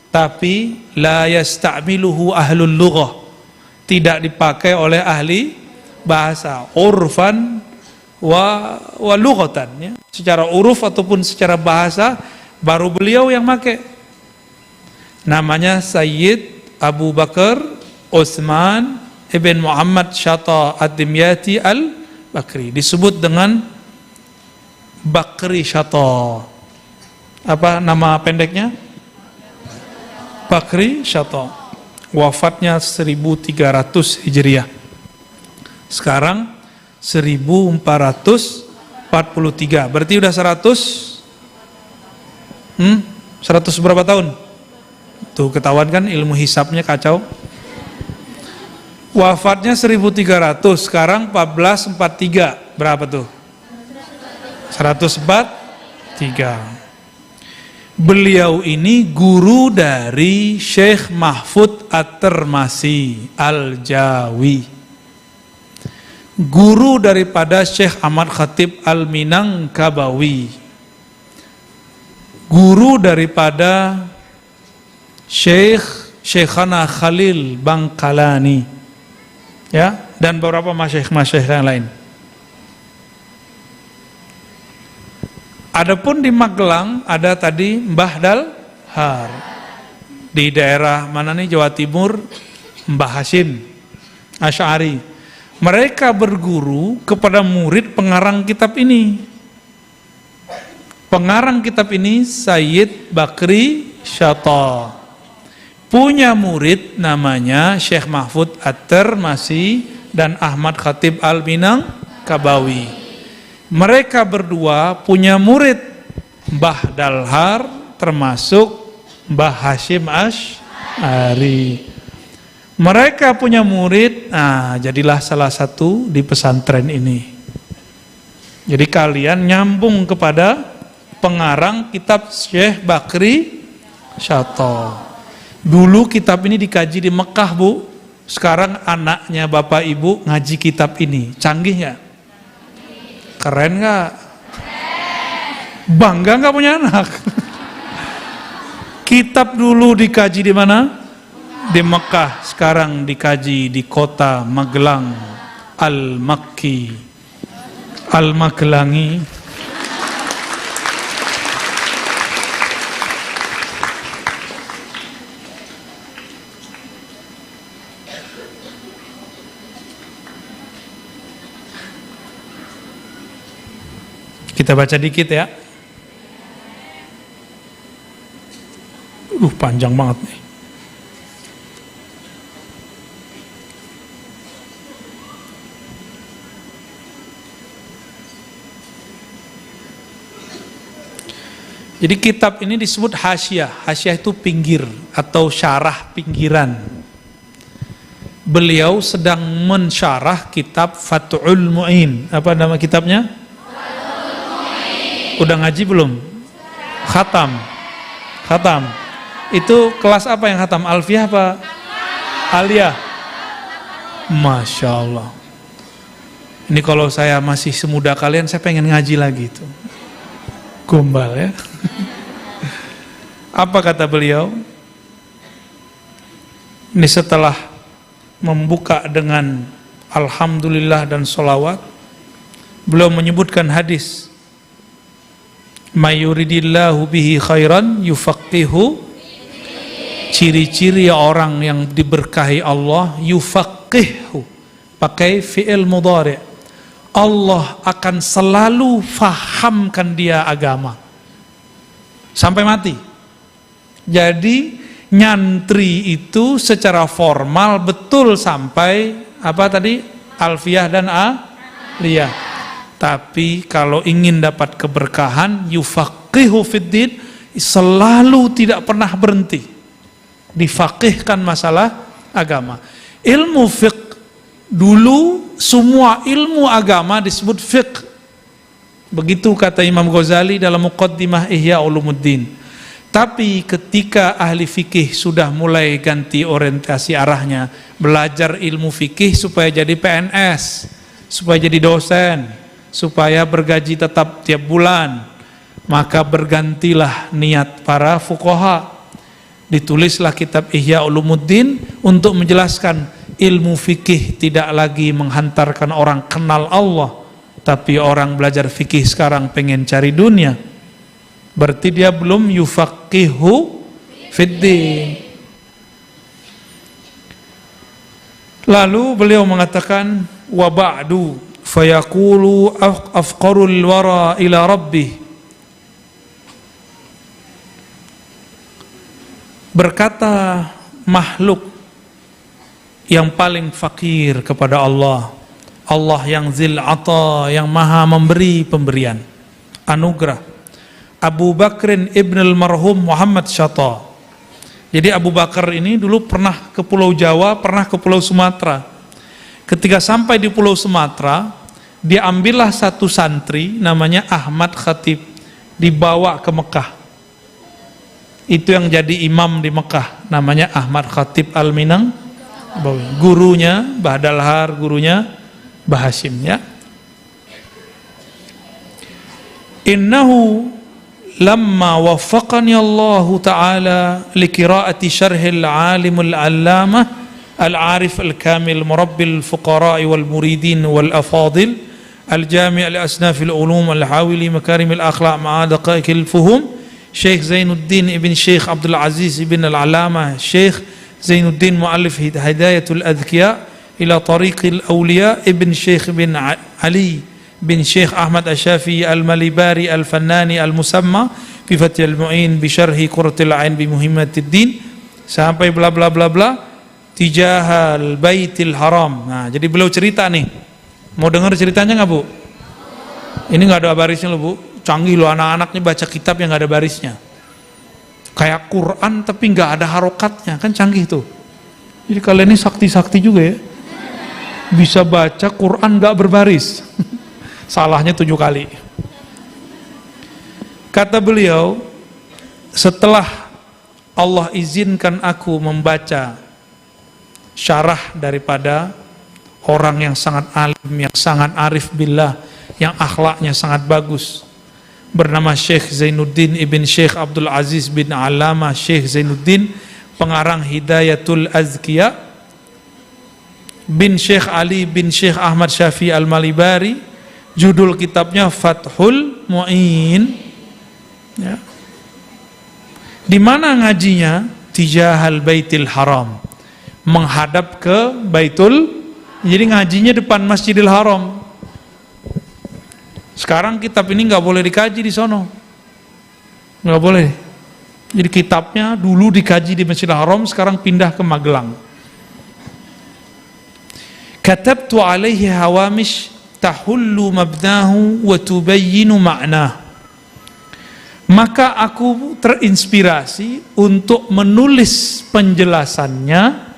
tapi la yasta'miluhu ahlul lughah, tidak dipakai oleh ahli bahasa, urfan wa lughatan ya. Secara uruf ataupun secara bahasa baru beliau yang pakai. Namanya Sayyid Abu Bakar Utsman ibn Muhammad Syata ad-Dimyati al-Bakri, disebut dengan Bakri Syata. Apa nama pendeknya? Bakri Syata. Wafatnya 1300 Hijriah. Sekarang 1443. Berarti udah 100 berapa tahun? Tuh ketahuan kan ilmu hisabnya kacau. Wafatnya 1300, sekarang 1443. Berapa tuh? 143. Beliau ini guru dari Syekh Mahfud At-Tirmasi Al-Jawi, guru daripada Syekh Ahmad Khatib Al-Minangkabawi, guru daripada Syekhana Khalil Bangkalani, ya, dan beberapa masyayikh yang lain. Adapun di Magelang ada tadi Mbah Dalhar, di daerah mana nih, Jawa Timur, Mbah Hashim Asy'ari. Mereka berguru kepada murid pengarang kitab ini. Pengarang kitab ini Sayyid Bakri Syata, punya murid namanya Syekh Mahfud At-Tirmasi dan Ahmad Khatib Al-Minangkabawi. Mereka berdua punya murid Mbah Dalhar, termasuk Mbah Hashim Asy'ari. Mereka punya murid, jadilah salah satu di pesantren ini. Jadi kalian nyambung kepada pengarang kitab Syekh Bakri Syata. Dulu kitab ini dikaji di Mekah, Bu. Sekarang anaknya Bapak Ibu ngaji kitab ini. Canggih nggak? Keren nggak? Bangga nggak punya anak? Kitab dulu dikaji di mana? Di Mekah. Sekarang dikaji di kota Magelang, Al-Makki, Al-Magelangi. Kita baca dikit ya. Panjang banget nih. Jadi kitab ini disebut hasyiah. Hasyiah itu pinggir atau syarah pinggiran. Beliau sedang mensyarah kitab Fathul Mu'in. Apa nama kitabnya? Udah ngaji belum? Khatam. Khatam. Itu kelas apa yang khatam? Alfiyah apa? Aliyah. Masya Allah. Ini kalau saya masih semuda kalian, saya pengen ngaji lagi tuh. Gombal ya. Apa kata beliau? Ini setelah membuka dengan alhamdulillah dan sholawat, beliau menyebutkan hadis, mayuridillahu bihi khairan yufaqihu. Ciri-ciri orang yang diberkahi Allah, yufaqihu, pakai fi'il mudhari'. Allah akan selalu fahamkan dia agama sampai mati. Jadi nyantri itu secara formal betul sampai apa tadi? Alfiyah dan aliyah. Tapi kalau ingin dapat keberkahan, yufaqihu fiddin, selalu tidak pernah berhenti difaqihkan masalah agama. Ilmu fiqh dulu, semua ilmu agama disebut fiqh. Begitu kata Imam Ghazali dalam Muqaddimah Ihya Ulumuddin. Tapi ketika ahli fikih sudah mulai ganti orientasi arahnya, belajar ilmu fikih supaya jadi PNS, supaya jadi dosen, supaya bergaji tetap tiap bulan, maka bergantilah niat para fuqaha. Ditulislah kitab Ihya Ulumuddin untuk menjelaskan ilmu fikih tidak lagi menghantarkan orang kenal Allah, tapi orang belajar fikih sekarang pengen cari dunia. Berarti dia belum yufaqihu fiddin. Lalu beliau mengatakan wa ba'du fayaqulu afqarul wara ila rabbih. Berkata makhluk yang paling fakir kepada Allah, Allah yang zil ata, yang maha memberi pemberian anugerah, Abu Bakrin ibn al-marhum Muhammad Syata. Jadi Abu Bakar ini dulu pernah ke Pulau Jawa, pernah ke Pulau Sumatera. Ketika sampai di Pulau Sumatera, dia ambillah satu santri namanya Ahmad Khatib, dibawa ke Mekah. Itu yang jadi imam di Mekah, namanya Ahmad Khatib Al-Minang. Gurunya Mbah Dalhar, gurunya Mbah Hashim, ya. Innahu lamma waffaqani Allah Ta'ala liqira'ati syarhil alimul allamah al-arif al-kamil murabbil fuqara'i wal muridin wal afadil al-jami' al-asnafil ulum al-hawili makarimil akhlaq ma'a daqaiqil fuhum Syekh Zainuddin ibn Syekh Abdul Aziz ibn al-Alamah Syekh Zainuddin mu'allif Hidayatul Adhkiya ila tariqil awliya ibn Syekh bin Ali bin Syekh Ahmad Asy-Syafi'i Al-Malibari Al-Fannani Al-Musamma fi Fathil Mu'in bi syarhi Qurratul Ain bi Muhimmatid Din sampai bla bla bla bla tijahal Baitil Haram. Nah, jadi beliau cerita nih. Mau dengar ceritanya nggak, Bu? Ini nggak ada barisnya loh, Bu. Canggih loh anak-anaknya baca kitab yang nggak ada barisnya. Kayak Quran tapi nggak ada harokatnya, kan canggih tuh. Jadi kalian ini sakti-sakti juga ya. Bisa baca Quran nggak berbaris. Salahnya 7 kali. Kata beliau, setelah Allah izinkan aku membaca syarah daripada orang yang sangat alim, yang sangat arif billah, yang akhlaknya sangat bagus, bernama Syekh Zainuddin ibn Syekh Abdul Aziz bin Alama Syekh Zainuddin, pengarang Hidayatul Azkiya, bin Syekh Ali bin Syekh Ahmad Syafi'i Al-Malibari. Judul kitabnya Fathul Mu'in, ya. Di mana ngajinya? Tijahal Baitil Haram, menghadap ke Baitul. Jadi ngajinya depan Masjidil Haram. Sekarang kitab ini nggak boleh dikaji di sono, nggak boleh. Jadi kitabnya dulu dikaji di Masjidil Haram, sekarang pindah ke Magelang. Katabtu alaihi hawamish tahullu mabnahu wa tubayyinu ma'nah. Maka aku terinspirasi untuk menulis penjelasannya.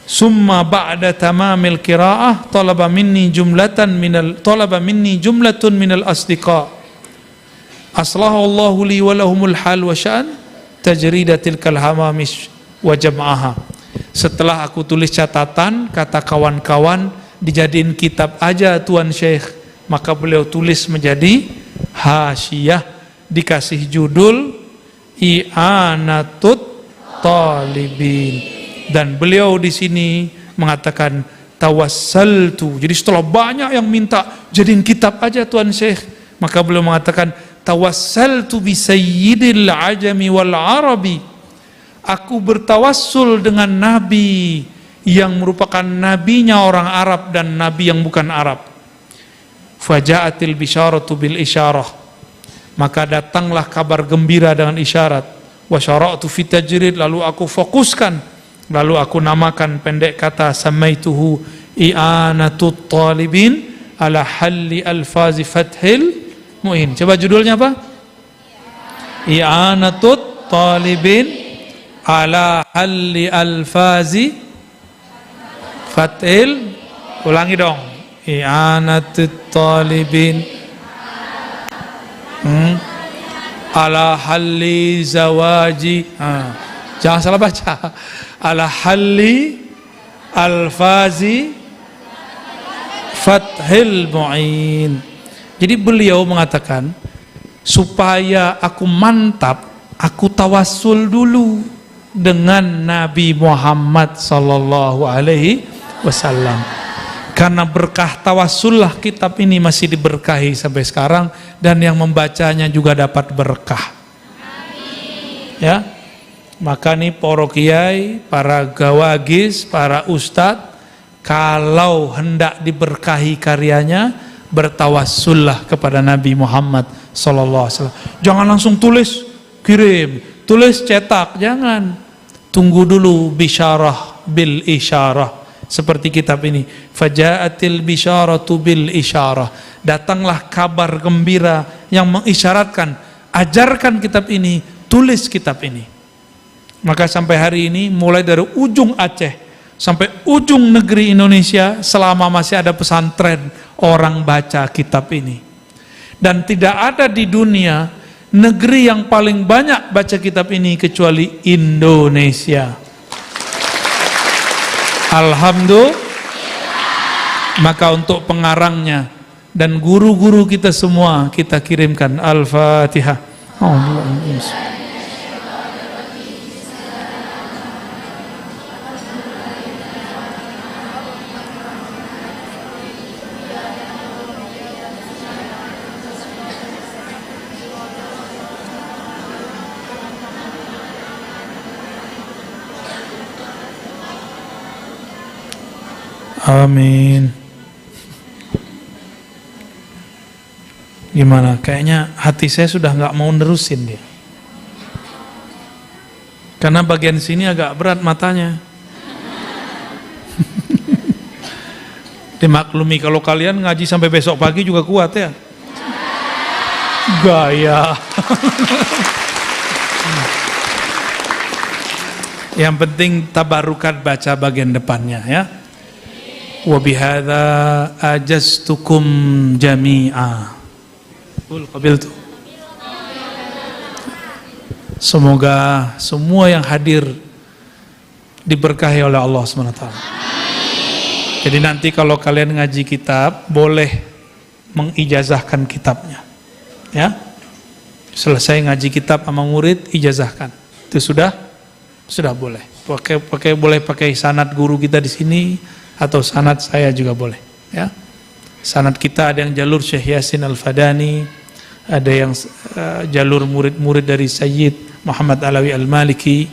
Summa ba'da tamamil qiraah talaba minni jumlatun minal asdiqa aslahu Allahu li wa lahumul hal wa sya'an tajridatil kalhamamish wa jam'aha. Setelah aku tulis catatan, kata kawan-kawan, dijadiin kitab aja Tuan Syekh, maka beliau tulis menjadi hasyiah, dikasih judul I'anatut Talibin, dan beliau di sini mengatakan tawassaltu. Jadi setelah banyak yang minta jadiin kitab aja Tuan Syekh, maka beliau mengatakan tawassaltu bi sayyidil ajami wal arabi, aku bertawassul dengan nabi yang merupakan nabinya orang Arab dan nabi yang bukan Arab. Faja'atil bisyaratu bil isyarah, maka datanglah kabar gembira dengan isyarat. Wa syara'tu fi tajrid, lalu aku fokuskan, lalu aku namakan pendek kata samaituhu i'anatut talibin ala halli alfazi fathil mu'in. Coba judulnya apa? I'anatut talibin ala halli alfazi fathil, ulangi dong. I'anatut talibin ala halli zawaji. Jangan salah baca. Ala halli alfazi fathil mu'in. Jadi beliau mengatakan supaya aku mantap, aku tawassul dulu dengan Nabi Muhammad sallallahu alaihi wasallam. Karena berkah tawassullah kitab ini masih diberkahi sampai sekarang, dan yang membacanya juga dapat berkah. Amin. Ya. Maka nih para kiai, para gawagis, para ustadz, kalau hendak diberkahi karyanya, bertawassullah kepada Nabi Muhammad SAW. Jangan langsung tulis, kirim, tulis, cetak, jangan. Tunggu dulu bisyarah bil isyarah. Seperti kitab ini, faja'atil bisyaratu bil isyarah. Datanglah kabar gembira yang mengisyaratkan, ajarkan kitab ini, tulis kitab ini. Maka sampai hari ini, mulai dari ujung Aceh sampai ujung negeri Indonesia, selama masih ada pesantren, orang baca kitab ini. Dan tidak ada di dunia negeri yang paling banyak baca kitab ini kecuali Indonesia. Alhamdulillah. Maka untuk pengarangnya dan guru-guru kita semua, kita kirimkan Al-Fatihah. Amin. Gimana? Kayaknya hati saya sudah nggak mau nerusin dia. Karena bagian sini agak berat matanya. Dimaklumi kalau kalian ngaji sampai besok pagi juga kuat ya. Gaya. Yang penting tabarukat baca bagian depannya ya. Wa bihadza ajaztukum jami'a. Qabiltu. Semoga semua yang hadir diberkahi oleh Allah SWT. Jadi nanti kalau kalian ngaji kitab, boleh mengijazahkan kitabnya. Ya. Selesai ngaji kitab sama murid, ijazahkan. Itu sudah boleh. Boleh pakai sanad guru kita di sini, atau sanad saya juga boleh ya. Sanad kita ada yang jalur Syekh Yasin Al-Fadani, ada yang jalur murid-murid dari Sayyid Muhammad Alawi Al-Maliki,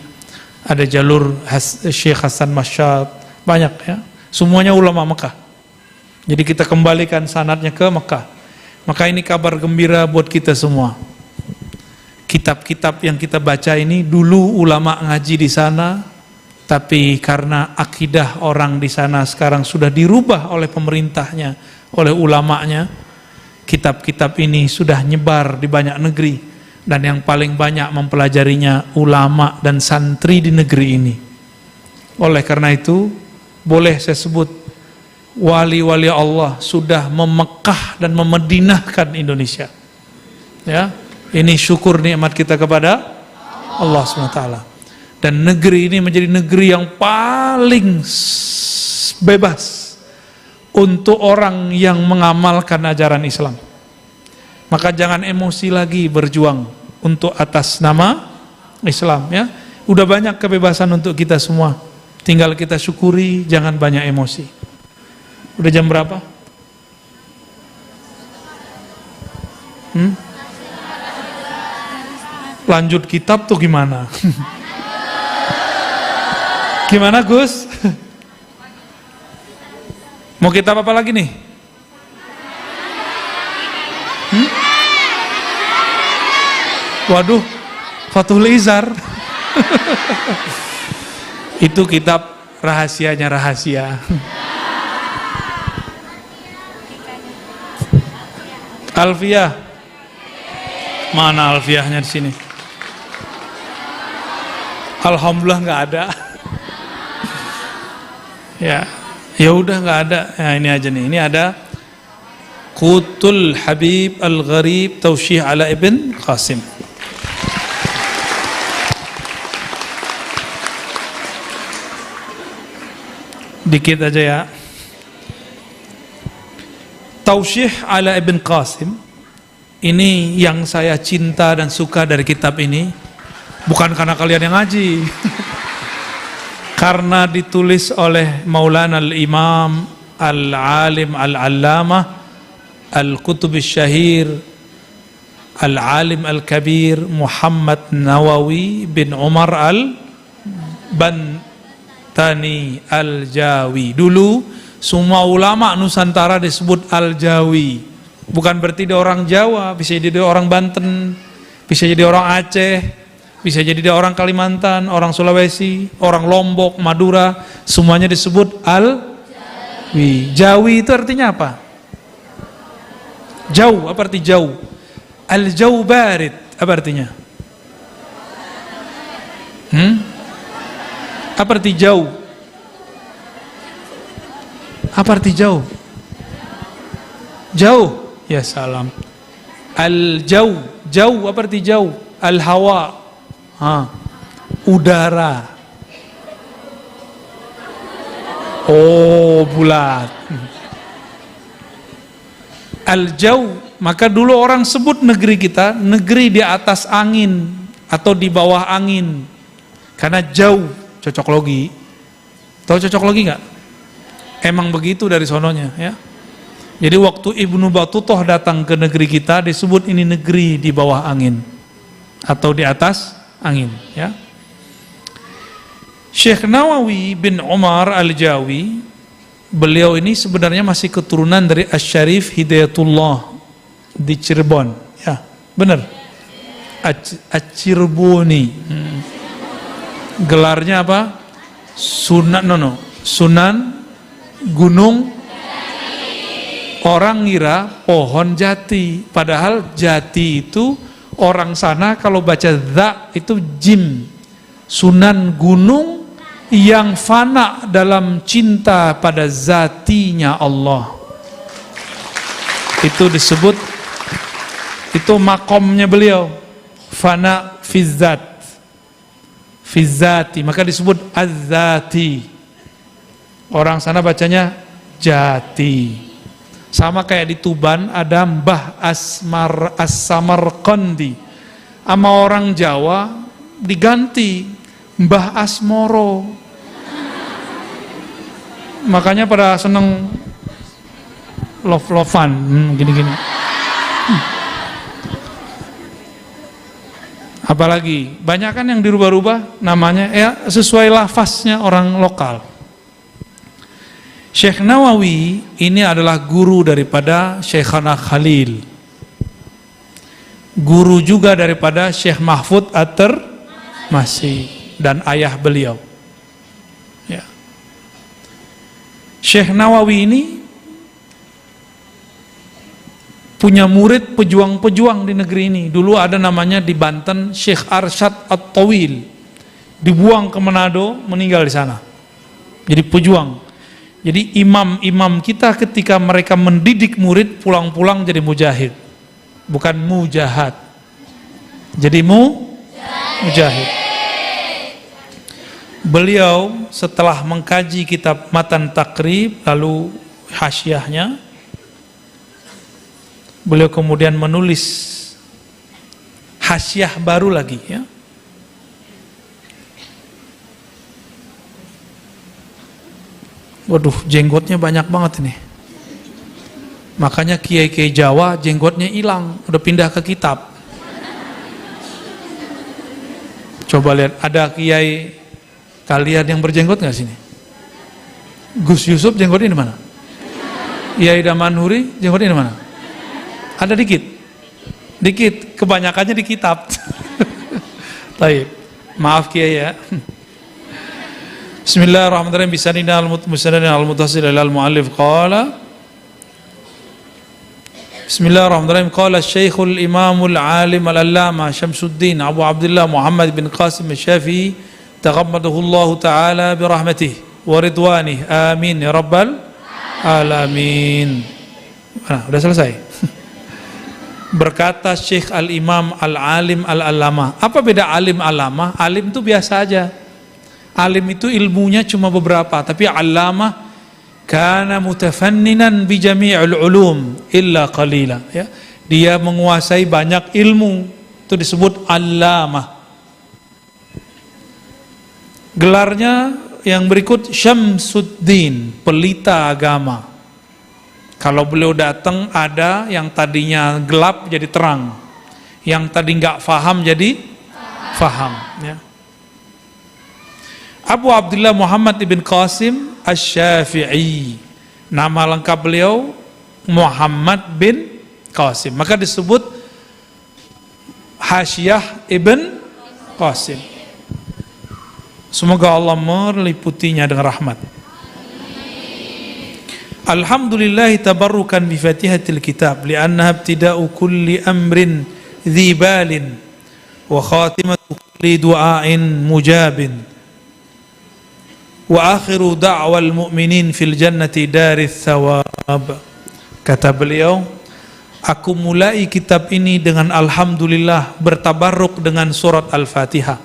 ada jalur Syekh Hasan Masyad, banyak ya. Semuanya ulama Mekah. Jadi kita kembalikan sanadnya ke Mekah. Maka ini kabar gembira buat kita semua. Kitab-kitab yang kita baca ini dulu ulama ngaji di sana, tapi karena akidah orang di sana sekarang sudah dirubah oleh pemerintahnya, oleh ulamanya, kitab-kitab ini sudah nyebar di banyak negeri, dan yang paling banyak mempelajarinya ulama dan santri di negeri ini. Oleh karena itu, boleh saya sebut, wali-wali Allah sudah memekah dan memedinahkan Indonesia. Ya, ini syukur nikmat kita kepada Allah SWT. Dan negeri ini menjadi negeri yang paling bebas untuk orang yang mengamalkan ajaran Islam. Maka jangan emosi lagi berjuang untuk atas nama Islam ya. Udah banyak kebebasan untuk kita semua. Tinggal kita syukuri, jangan banyak emosi. Udah jam berapa? Lanjut kitab tuh gimana? Gimana Gus? Mau kitab apa lagi nih? Waduh, Fathul Izar. Itu kitab rahasianya rahasia. Alfiyah. Mana alfiyahnya di sini? Alhamdulillah nggak ada. Ya udah nggak ada. Ya, ini aja nih. Ini ada Qutul Habib Al-Gharib Tausyih ala Ibn Qasim. Dikit aja ya. Tausyih ala Ibn Qasim. Ini yang saya cinta dan suka dari kitab ini. Bukan karena kalian yang ngaji. Karena ditulis oleh Maulana Al-Imam Al-Alim Al-Allamah Al-Qutub Syahir Al-Alim Al-Kabir Muhammad Nawawi bin Umar Al-Bantani Al-Jawi. Dulu semua ulama Nusantara disebut Al-Jawi. Bukan berarti dia orang Jawa, bisa jadi dia orang Banten, bisa jadi orang Aceh, bisa jadi dia orang Kalimantan, orang Sulawesi, orang Lombok, Madura, semuanya disebut Al-Jawi. Jawi itu artinya apa? Jauh, apa arti jauh? Al-Jaw barid, apa artinya? Apa arti jauh? Apa arti jauh? Jauh, ya salam. Al-Jaw, jauh, apa arti jauh? Al-Hawa, udara. Oh, bulat. Al-Jaw, maka dulu orang sebut negeri kita negeri di atas angin atau di bawah angin karena jauh. Cocok logi, tahu cocok logi nggak? Emang begitu dari sononya ya. Jadi waktu Ibnu Battutah datang ke negeri kita disebut ini negeri di bawah angin atau di atas angin ya. Syekh Nawawi bin Umar Al-Jawi, beliau ini sebenarnya masih keturunan dari Asy-Syarif Hidayatullah di Cirebon, ya benar. Cireboni. Gelarnya apa? Sunan Gunung. Orang ngira pohon jati, padahal jati itu orang sana kalau baca za itu jim. Sunan gunung yang fana dalam cinta pada zatinya Allah. Itu disebut, itu makomnya beliau, fana fizzati, maka disebut az-zati. Orang sana bacanya jati. Sama kayak di Tuban ada Mbah As-Samarqandi. Sama orang Jawa diganti Mbah Asmoro. Makanya pada seneng love-lovean gini-gini. Apalagi banyak kan yang dirubah-rubah namanya ya sesuai lafaznya orang lokal. Syekh Nawawi ini adalah guru daripada Syekhana Khalil, guru juga daripada Syekh Mahfud At-Tirmidzi dan ayah beliau ya. Syekh Nawawi ini punya murid pejuang-pejuang di negeri ini. Dulu ada namanya di Banten Syekh Arsyad At-Tawil, dibuang ke Manado, meninggal di sana. Jadi pejuang. Jadi imam-imam kita ketika mereka mendidik murid pulang-pulang jadi mujahid, bukan mujahad. Jadi mujahid. Beliau setelah mengkaji kitab Matan Takrib lalu hasyiahnya, beliau kemudian menulis hasyiah baru lagi ya. Waduh, jenggotnya banyak banget ini. Makanya kiai-kiai Jawa jenggotnya hilang, udah pindah ke kitab. Coba lihat, ada kiai kalian yang berjenggot nggak sini? Gus Yusuf jenggotnya di mana? Kiai Damanhuri jenggotnya di mana? Ada dikit, kebanyakannya di kitab. Baik, maaf kiai ya. Bismillahirrahmanirrahim. Bisanina al-mutasil al-muallif qala. Bismillahirrahmanirrahim. Qala Syekhul Imamul Alim Al-Allama Syamsuddin Abu Abdullah Muhammad bin Qasim Asy-Syafi'i taghammadahullahu taala bi rahmatihi wa ridwanihi. Amin ya rabbal alamin. Nah, udah selesai. Berkata Syekh Al-Imam Al-Alim Al-Allama. Apa beda alim alama? Alim itu biasa aja. Alim itu ilmunya cuma beberapa, tapi allamah kana mutafanninan bi jami'il ulum illa qalila ya. Dia menguasai banyak ilmu, itu disebut allamah. Gelarnya yang berikut Syamsuddin, pelita agama. Kalau beliau datang ada yang tadinya gelap jadi terang, Yang tadi nggak faham jadi faham. Ya. Abu Abdullah Muhammad ibn Qasim Asy-Syafi'i. Nama lengkap beliau Muhammad bin Qasim. Maka disebut Hasyiyah ibn Qasim. Semoga Allah meliputinya dengan rahmat. Alhamdulillah tabarrukan bi Fatihatil Kitab li'annaha ibtida'u kulli amrin dhi balin wa khatimatu kulli du'ain mujabin wa akhiru da'wal mu'minin fil jannati daris thawab. Kata beliau, aku mulai kitab ini dengan alhamdulillah, bertabarruk dengan surat Al-Fatihah.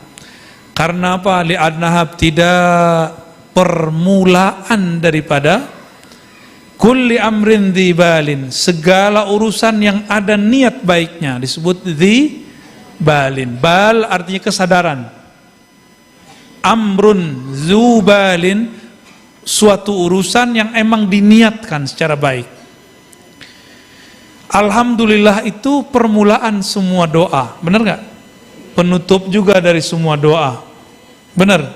Karena apa? Li'annaha tidak permulaan daripada kulli amrin dzibalin, segala urusan yang ada niat baiknya disebut dzibalin. Bal artinya kesadaran. Amrun zubalin, suatu urusan yang emang diniatkan secara baik. Alhamdulillah itu permulaan semua doa, benar nggak? Penutup juga dari semua doa. Benar.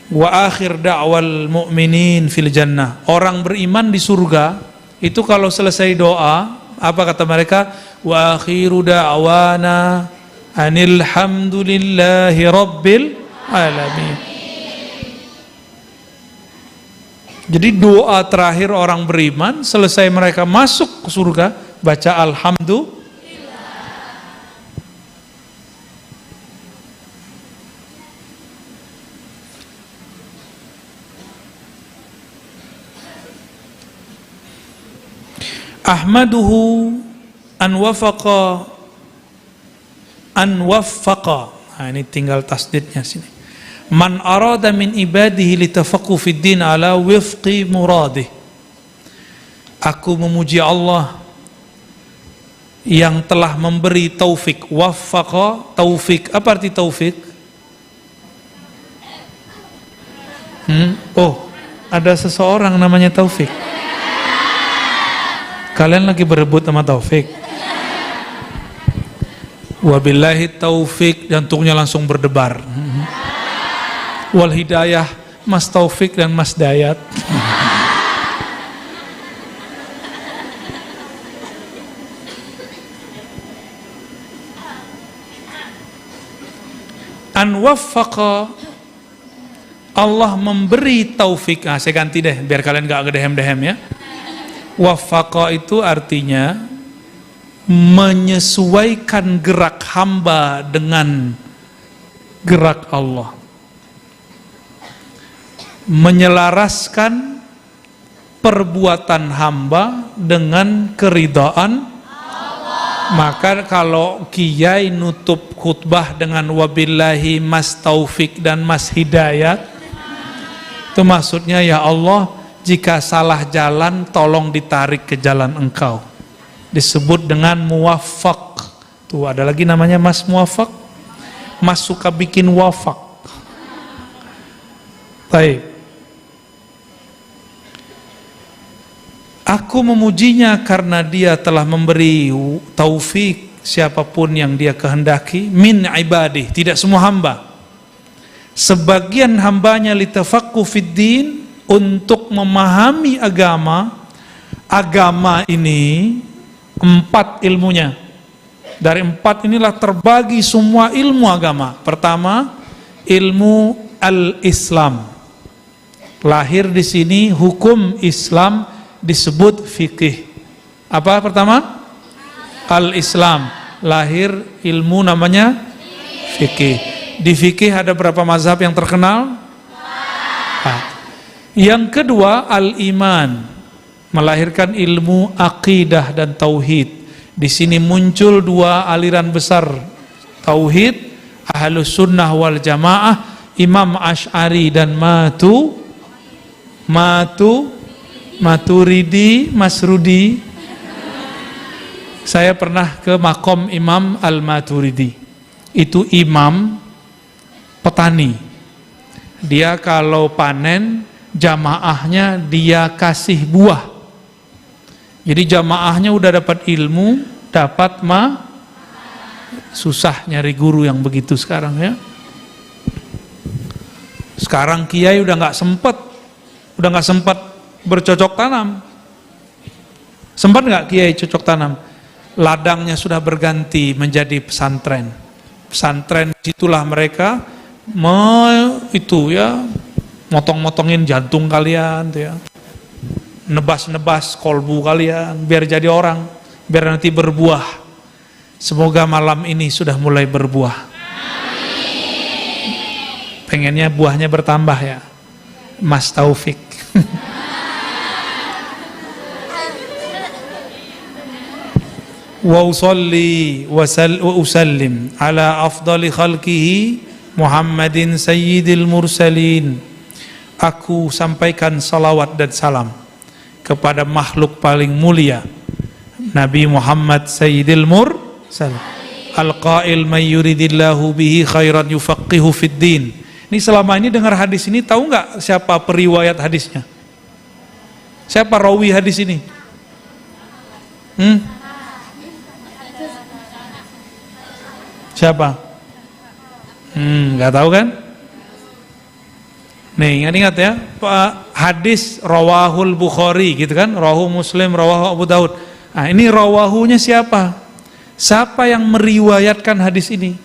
Wa akhir da'wal mu'minin fil jannah. Orang beriman di surga itu kalau selesai doa, apa kata mereka? Wa akhiru da'wana anil hamdulillahi rabbil alamin. Jadi doa terakhir orang beriman selesai mereka masuk ke surga, baca alhamdulillah. Ahmaduhu an waffaqa. Nah, ini tinggal tasdidnya sini. Man arada min ibadihi litafaqu fid din ala wifqi muradih. Aku memuji Allah yang telah memberi taufik. Waffaqa, taufik. Apa arti taufik? Oh, ada seseorang namanya Taufik. Kalian lagi berebut sama Taufik. Wabillahi taufik, jantungnya langsung berdebar. Wal hidayah, Mas Taufik dan Mas Dayat. An waffaqa, Allah memberi taufik. Nah, saya ganti deh biar kalian gak gedehem-dehem ya. Waffaqa itu artinya menyesuaikan gerak hamba dengan gerak Allah, menyelaraskan perbuatan hamba dengan keridhaan Allah. Maka kalau kiai nutup khutbah dengan wabillahi Mas Taufik dan Mas Hidayat, itu maksudnya ya Allah, jika salah jalan tolong ditarik ke jalan Engkau. Disebut dengan muwaffaq. Tuh ada lagi namanya Mas Muwaffaq. Mas suka bikin wafak. Baik. Aku memujinya karena dia telah memberi taufik siapapun yang dia kehendaki min ibadih, tidak semua hamba. Sebagian hambanya litafaqu fid din, untuk memahami agama. Agama ini 4 ilmunya. Dari 4 inilah terbagi semua ilmu agama. Pertama, ilmu al-Islam. Lahir di sini hukum Islam disebut fikih. Apa pertama? Al-Islam. Lahir ilmu namanya fikih. Di fikih ada berapa mazhab yang terkenal? 4. Yang kedua, al-iman, melahirkan ilmu akidah dan tauhid. Di sini muncul 2 aliran besar tauhid, Ahlus Sunnah wal Jamaah, Imam Asy'ari dan Maturidi, Masrudi. Saya pernah ke makom Imam Al-Maturidi. Itu imam petani. Dia kalau panen jamaahnya dia kasih buah. Jadi jamaahnya udah dapat ilmu, dapat susah nyari guru yang begitu sekarang ya. Sekarang kiai udah nggak sempat bercocok tanam. Sempat nggak kiai cocok tanam? Ladangnya sudah berganti menjadi pesantren. Pesantren itulah mereka motong-motongin jantung kalian tuh ya. Nebas-nebas kolbu kalian biar jadi orang, biar nanti berbuah. Semoga malam ini sudah mulai berbuah. Pengennya buahnya bertambah ya, Mas Taufik. Wa usalli wa usallim ala afdali khalqihi Muhammadin sayyidil mursalin. Aku sampaikan salawat dan salam kepada makhluk paling mulia Nabi Muhammad sayyidil mursalin. Al-qail may yuridillahu bihi khairan yufaqihu fid din. Ini selama ini dengar hadis ini, tahu nggak siapa periwayat hadisnya? Siapa rawi hadis ini? Siapa? Nggak tahu kan? Nih ingat-ingat ya, hadis rawahul Bukhari gitu kan, rawahu Muslim, rawahu Abu Daud. Nah ini rawahunya siapa? Siapa yang meriwayatkan hadis ini?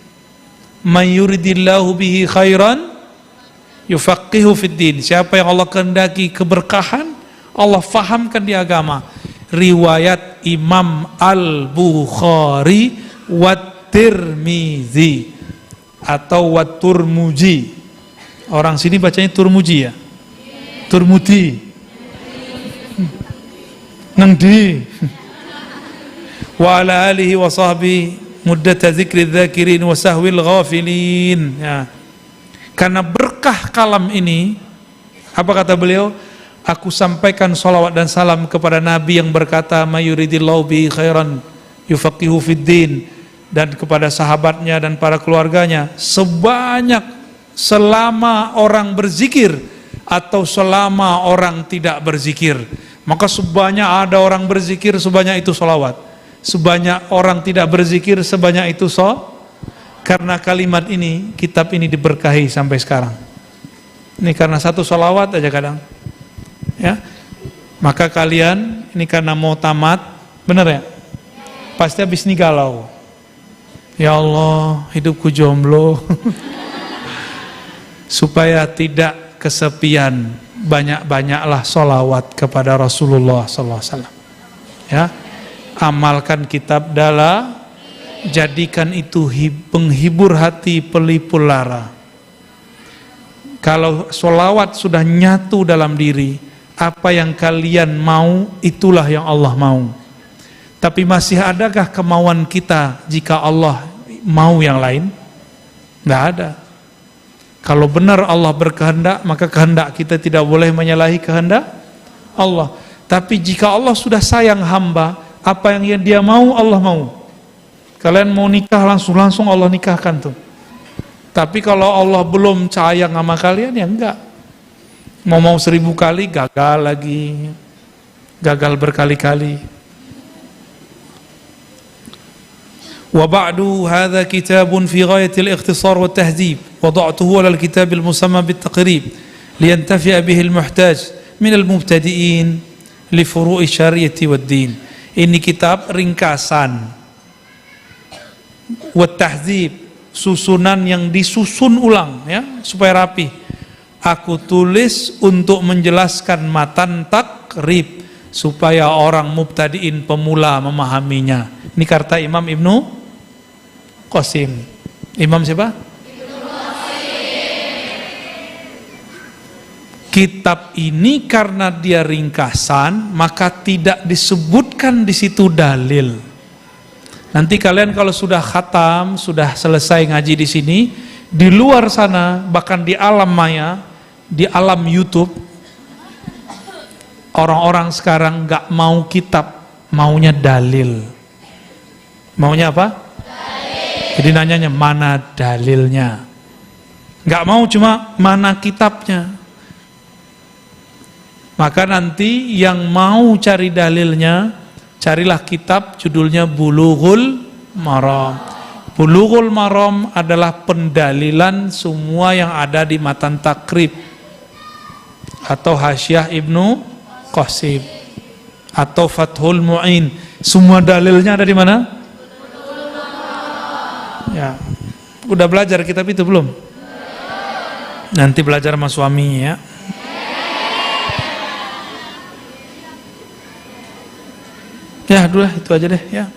Mayuridillahu bihi khairan yufaqihu fid din. Siapa yang Allah kehendaki keberkahan, Allah fahamkan di agama. Riwayat Imam Al-Bukhari wa Tirmizi atau wa Turmuji. Orang sini bacanya Turmuji ya? Turmudi. Nang di. Wa ala alihi wa sahbihi muddata zikri dzakirin wa sahwil ghafilin. Ya. Karena berkah kalam ini, apa kata beliau? Aku sampaikan salawat dan salam kepada Nabi yang berkata mayuridillahu bi khairan yufaqihu fid din, dan kepada sahabatnya dan para keluarganya, selama orang berzikir atau selama orang tidak berzikir. Maka sebanyak ada orang berzikir, sebanyak itu salawat. Sebanyak orang tidak berzikir, sebanyak itu Karena kalimat ini, kitab ini diberkahi sampai sekarang. Ini karena satu salawat aja kadang. Ya, maka kalian ini karena mau tamat, benar ya? Pasti habis ini galau. Ya Allah, hidupku jomblo. Supaya tidak kesepian, banyak-banyaklah sholawat kepada Rasulullah SAW. Ya, amalkan kitab dala, jadikan itu penghibur hati, pelipur lara. Kalau sholawat sudah nyatu dalam diri, apa yang kalian mau, itulah yang Allah mau. Tapi masih adakah kemauan kita jika Allah mau yang lain? Tidak ada. Kalau benar Allah berkehendak, maka kehendak kita tidak boleh menyalahi kehendak Allah. Tapi jika Allah sudah sayang hamba, apa yang dia mau, Allah mau. Kalian mau nikah, langsung Allah nikahkan tuh. Tapi kalau Allah belum sayang sama kalian, ya enggak. Mau 1000 kali, gagal lagi. Gagal berkali-kali. وبعد هذا كتاب في غاية الاختصار والتهذيب وضعته على الكتاب المسمى بالتقريب لينتفع به المحتاج من المبتدئين لفروع الشريعة والدين. Ini kitab ringkasan والتهذيب, susunan yang disusun ulang ya supaya rapi. Aku tulis untuk menjelaskan matan takrib supaya orang mubtadiin pemula memahaminya. Ini kata Imam Ibnu Qasim. Imam siapa? Ibnu Qasim. Kitab ini karena dia ringkasan, maka tidak disebutkan di situ dalil. Nanti kalian kalau sudah khatam, sudah selesai ngaji di sini, di luar sana, bahkan di alam maya, di alam YouTube, orang-orang sekarang nggak mau kitab, maunya dalil. Maunya apa? Jadi nanyanya mana dalilnya? Nggak mau cuma mana kitabnya. Maka nanti yang mau cari dalilnya carilah kitab judulnya Bulughul Maram. Bulughul Maram adalah pendalilan semua yang ada di matan takrib atau Hasyiah Ibnu Qasim atau Fathul Mu'in. Semua dalilnya ada di mana? Ya. Udah belajar kitab itu belum? Nanti belajar sama suami ya. Ya, udah itu aja deh ya.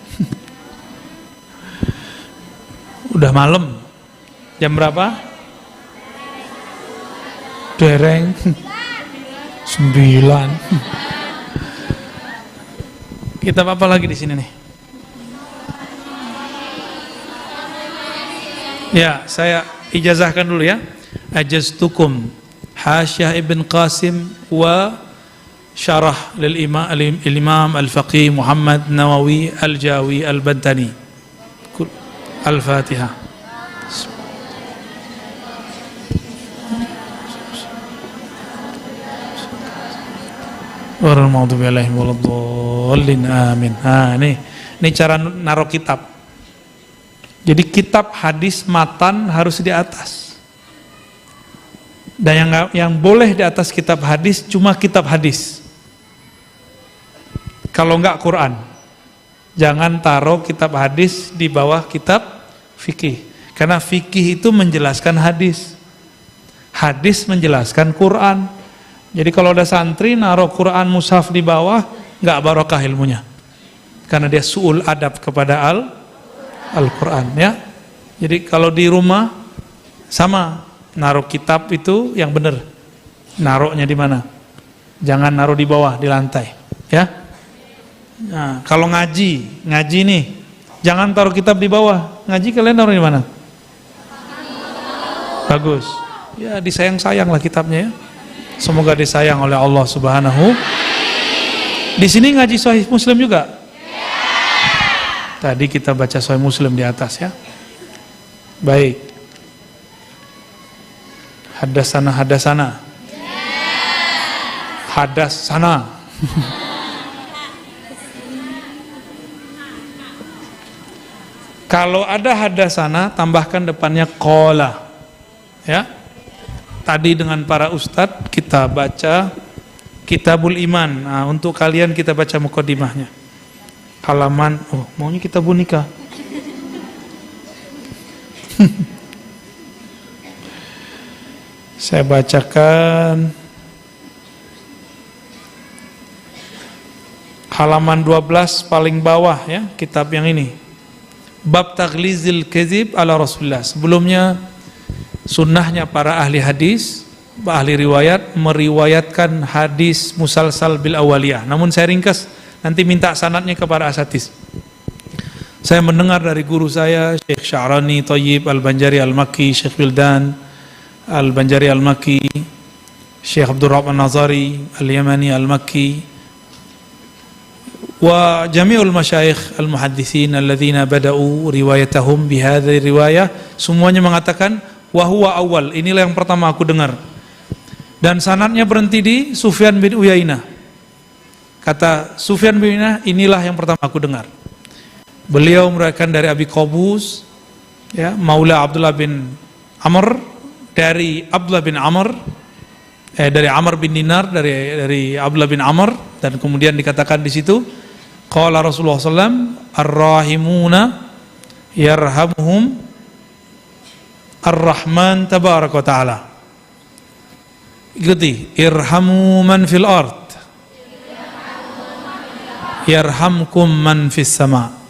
Udah malam. Jam berapa? Dereng. 9. Kitab apa lagi di sini nih? Ya, saya ijazahkan dulu ya. Ajaztukum Hasyiah Ibn Qasim wa syarah lil Imam Al-Faqih Muhammad Nawawi Al-Jawi Al-Bantani. Al-Fatihah. Warahmatullahi alaihim waladhdallin amin. Ini cara naruh kitab. Jadi kitab hadis matan harus di atas. Dan yang boleh di atas kitab hadis cuma kitab hadis. Kalau enggak Quran. Jangan taruh kitab hadis di bawah kitab fikih. Karena fikih itu menjelaskan hadis. Hadis menjelaskan Quran. Jadi kalau ada santri naruh Quran mushaf di bawah, enggak barokah ilmunya. Karena dia su'ul adab kepada Al-Quran ya. Jadi kalau di rumah sama naruh kitab itu yang benar. Naruhnya di mana? Jangan naruh di bawah, di lantai ya. Nah, kalau ngaji nih, jangan taruh kitab di bawah. Ngaji kalian taruh di mana? Bagus. Ya disayang-sayang lah kitabnya ya. Semoga disayang oleh Allah Subhanahu. Di sini ngaji Sahih Muslim juga. Tadi kita baca Sahih Muslim di atas ya. Baik. Hadasana. Hadas sana. Kalau ada hadasana tambahkan depannya qala. Ya. Tadi dengan para ustadz kita baca Kitabul Iman. Nah, untuk kalian kita baca mukadimahnya. Halaman, maunya Kitabun Nikah. Saya bacakan halaman 12 paling bawah ya, kitab yang ini. Bab Taghlizil Kadzib ala Rasulullah. Sebelumnya sunnahnya para ahli hadis, ahli riwayat meriwayatkan hadis musalsal bil awaliyah. Namun saya ringkas, nanti minta sanadnya kepada asatidz. Saya mendengar dari guru saya Syekh Sya'rani Thayyib Al-Banjari Al-Makki, Syekh Wildan Al-Banjari Al-Makki, Syekh Abdul Rahman Nazari Al-Yamani Al-Makki, wa jami'ul masyayikh al-muhadditsin alladzina bada'u riwayatahum bihadhihi riwayah, semuanya mengatakan wa huwa awal, inilah yang pertama aku dengar. Dan sanadnya berhenti di Sufyan bin Uyainah. Kata Sufyan bin Uyainah, inilah yang pertama aku dengar. Beliau meriwayatkan dari Abi Qabus ya, Maula Abdullah bin Amr, dari Abdullah bin Amr, dari Amr bin Dinar, dari Abdullah bin Amr, dan kemudian dikatakan di situ qala Rasulullah sallallahu ar-rahimuna yarhamuhum ar-Rahman tabaraka wa ta'ala. Ikuti, irhamu man fil ard yarhamkum man fis sama.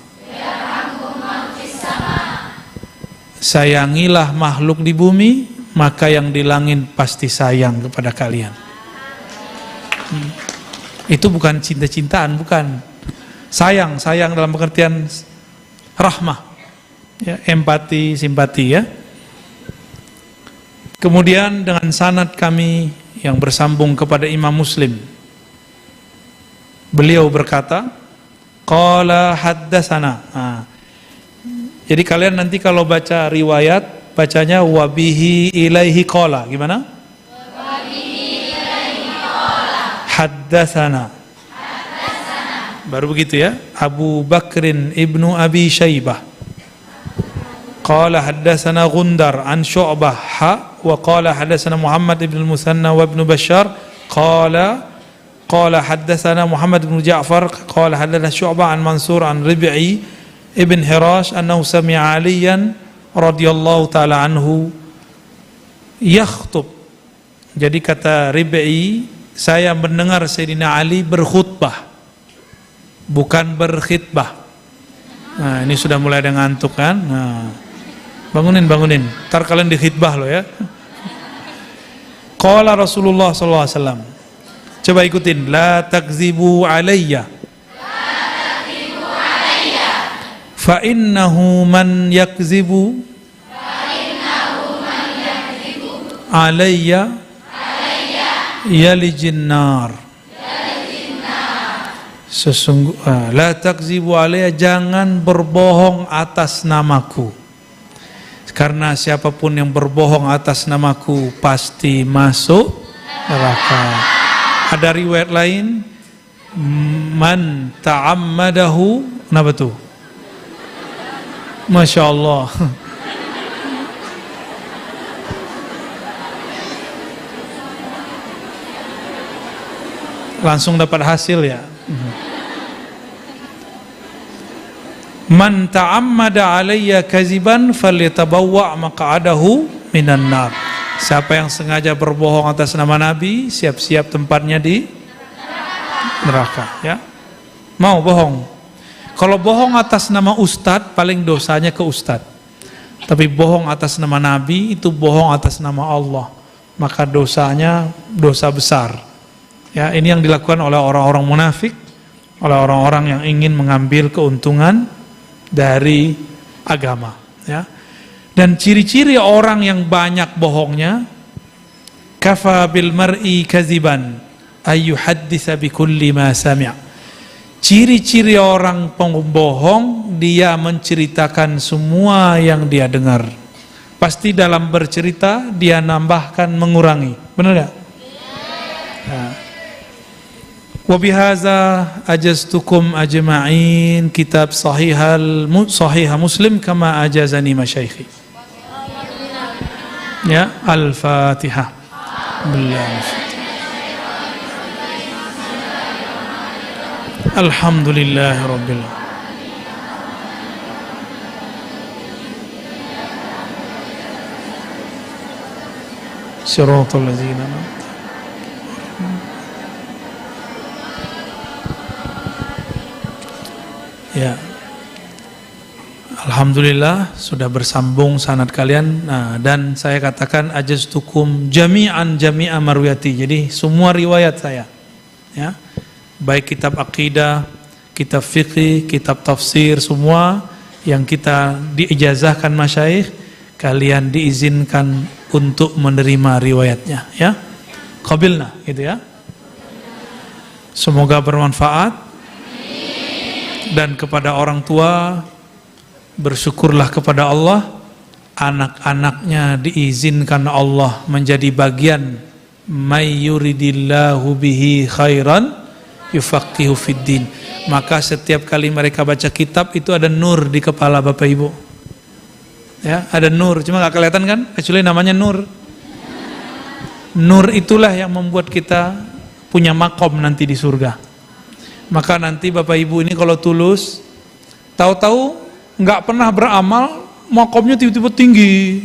Sayangilah makhluk di bumi, maka yang di langit pasti sayang kepada kalian. Itu bukan cinta-cintaan, bukan. Sayang dalam pengertian rahmah, ya, empati, simpati ya. Kemudian dengan sanad kami yang bersambung kepada Imam Muslim, beliau berkata, qala haddatsana. Jadi kalian nanti kalau baca riwayat bacanya wabihi ilaihi qala. Gimana? Wabihi ilaihi qala. Haddatsana. baru begitu ya. Abu Bakrin ibnu Abi Syaibah qala haddatsana Gundar an Syu'bah wa qala haddatsana Muhammad ibn al-Musanna wa ibn Bashar qala haddatsana Muhammad ibn Ja'far qala haddatsana Syu'bah an Mansur an Rib'i ibn Hirash annahu sami'a Aliyan radhiyallahu taala anhu yakhtub. Jadi kata Rib'i, saya mendengar Sayyidina Ali berkhutbah, bukan berkhitbah. Nah, ini sudah mulai ada ngantuk kan? Nah, bangunin. Ntar kalian dikhitbah loh ya. Qala Rasulullah sallallahu alaihi wasallam. Coba ikutin, la takzibu alayya. Fa innahu man yakzibu alayya yalijin nar. La takzibu alayya, jangan berbohong atas namaku. Karena siapapun yang berbohong atas namaku pasti masuk neraka. Ada riwayat lain, man ta'ammadahu, kenapa tuh? Masya Allah. Langsung dapat hasil ya. Man ta'ammada alayya kaziban falyatabawwa maq'adahu minan nar. Siapa yang sengaja berbohong atas nama Nabi, siap-siap tempatnya di neraka ya. Mau bohong? Kalau bohong atas nama ustadz, paling dosanya ke ustadz. Tapi bohong atas nama Nabi, itu bohong atas nama Allah, maka dosanya dosa besar. Ya, ini yang dilakukan oleh orang-orang munafik, oleh orang-orang yang ingin mengambil keuntungan dari agama. Ya. Dan ciri-ciri orang yang banyak bohongnya, kafa bil mar'i kaziban ayyuhadditsa bikulli ma sami'. Ciri-ciri orang pembohong, dia menceritakan semua yang dia dengar. Pasti dalam bercerita dia nambahkan, mengurangi. Benar enggak? Nah. Wa bihaza ajaztukum ajma'in kitab sahih Muslim kama ajazani masyaikhi. Ya, Al-Fatihah. Alhamdulillahi rabbil alamin. Shiratal ladzina ya. Alhamdulillah sudah bersambung sanad kalian. Nah, dan saya katakan ajaztukum jami'an marwiyati. Jadi semua riwayat saya. Ya. Baik kitab akidah, kitab fikih, kitab tafsir, semua yang kita diijazahkan masyayikh, kalian diizinkan untuk menerima riwayatnya, ya. Qabilna, gitu ya. Semoga bermanfaat. Dan kepada orang tua, bersyukurlah kepada Allah, anak-anaknya diizinkan Allah menjadi bagian may yuridillahu bihi khairan yufaqihu fiddin. Maka setiap kali mereka baca kitab itu ada nur di kepala Bapak Ibu. Ya, ada nur, cuma nggak kelihatan kan? Kecuali namanya nur. Nur itulah yang membuat kita punya makom nanti di surga. Maka nanti Bapak Ibu ini kalau tulus, tahu-tahu nggak pernah beramal, makomnya tiba-tiba tinggi.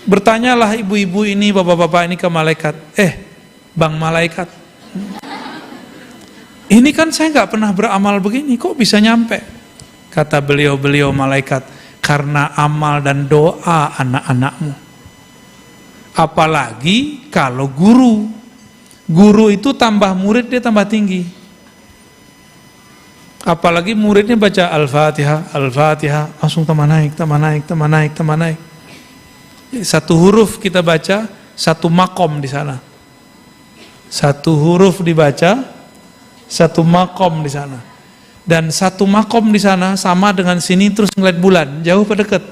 Bertanyalah ibu-ibu ini, bapak-bapak ini ke malaikat, bang malaikat, ini kan saya nggak pernah beramal begini, kok bisa nyampe? Kata beliau malaikat, karena amal dan doa anak-anakmu. Apalagi kalau guru itu tambah murid dia tambah tinggi. Apalagi muridnya baca Al-Fatihah, langsung tambah naik. Satu huruf kita baca, satu makom di sana. Satu huruf dibaca, satu makom di sana. Dan satu makom di sana sama dengan sini terus ngeliat bulan, jauh apa dekat?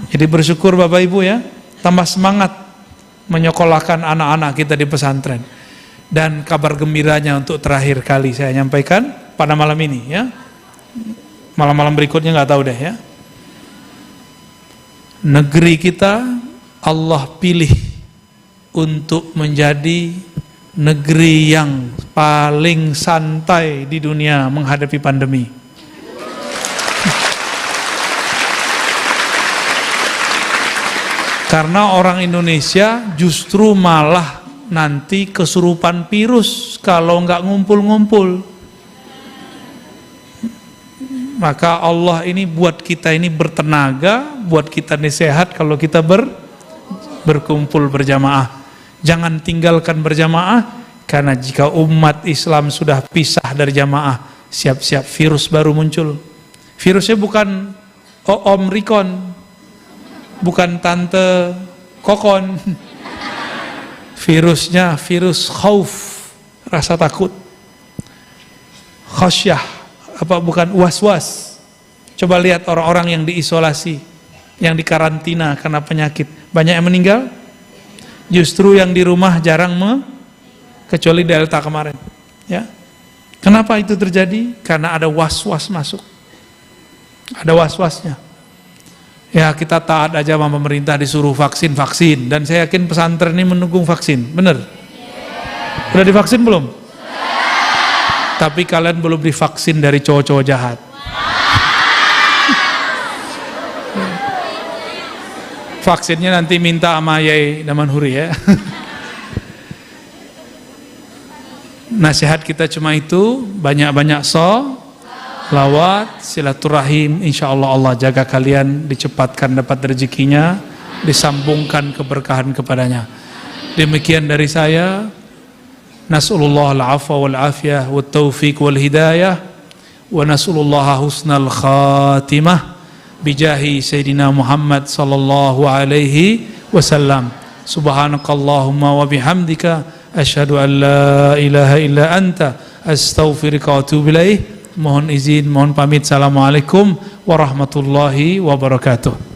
Jadi bersyukur Bapak Ibu ya, tambah semangat menyekolahkan anak-anak kita di pesantren. Dan kabar gembiranya untuk terakhir kali saya nyampaikan pada malam ini ya. Malam-malam berikutnya nggak tahu deh ya. Negeri kita Allah pilih untuk menjadi negeri yang paling santai di dunia menghadapi pandemi. Karena orang Indonesia justru malah nanti kesurupan virus kalau nggak ngumpul-ngumpul. Maka Allah ini buat kita ini bertenaga, buat kita ini sehat kalau kita berkumpul berjamaah. Jangan tinggalkan berjamaah, karena jika umat Islam sudah pisah dari jamaah, siap-siap virus baru muncul. Virusnya bukan Om Rikon, bukan Tante Kokon. Virusnya virus khauf, rasa takut. Khasyah, bukan was-was. Coba lihat orang-orang yang diisolasi, yang dikarantina karena penyakit, banyak yang meninggal. Justru yang di rumah jarang kecuali Delta kemarin. Ya, kenapa itu terjadi? Karena ada was-was masuk, ada was-wasnya. Ya, kita taat aja sama pemerintah, disuruh vaksin, dan saya yakin pesantren ini mendukung vaksin, bener? Udah divaksin belum? Tapi kalian belum divaksin dari cowok-cowok jahat. Vaksinnya nanti minta sama Yai Damanhuri ya. Nasihat kita cuma itu, banyak-banyak lawat, silaturahim, insya Allah Allah jaga kalian, dicepatkan dapat rezekinya, disambungkan keberkahan kepadanya. Demikian dari saya. Nas'ulullah al-afwa wal-afiyah wa taufiq wal-hidayah wa nas'ulullah husnal khatimah bijahi Sayyidina Muhammad sallallahu alaihi wasallam. Subhanakallahumma wa bihamdika asyhadu an la ilaha illa anta astaghfiruka wa atubu ilaih. Mohon izin, mohon pamit. Assalamualaikum warahmatullahi wabarakatuh.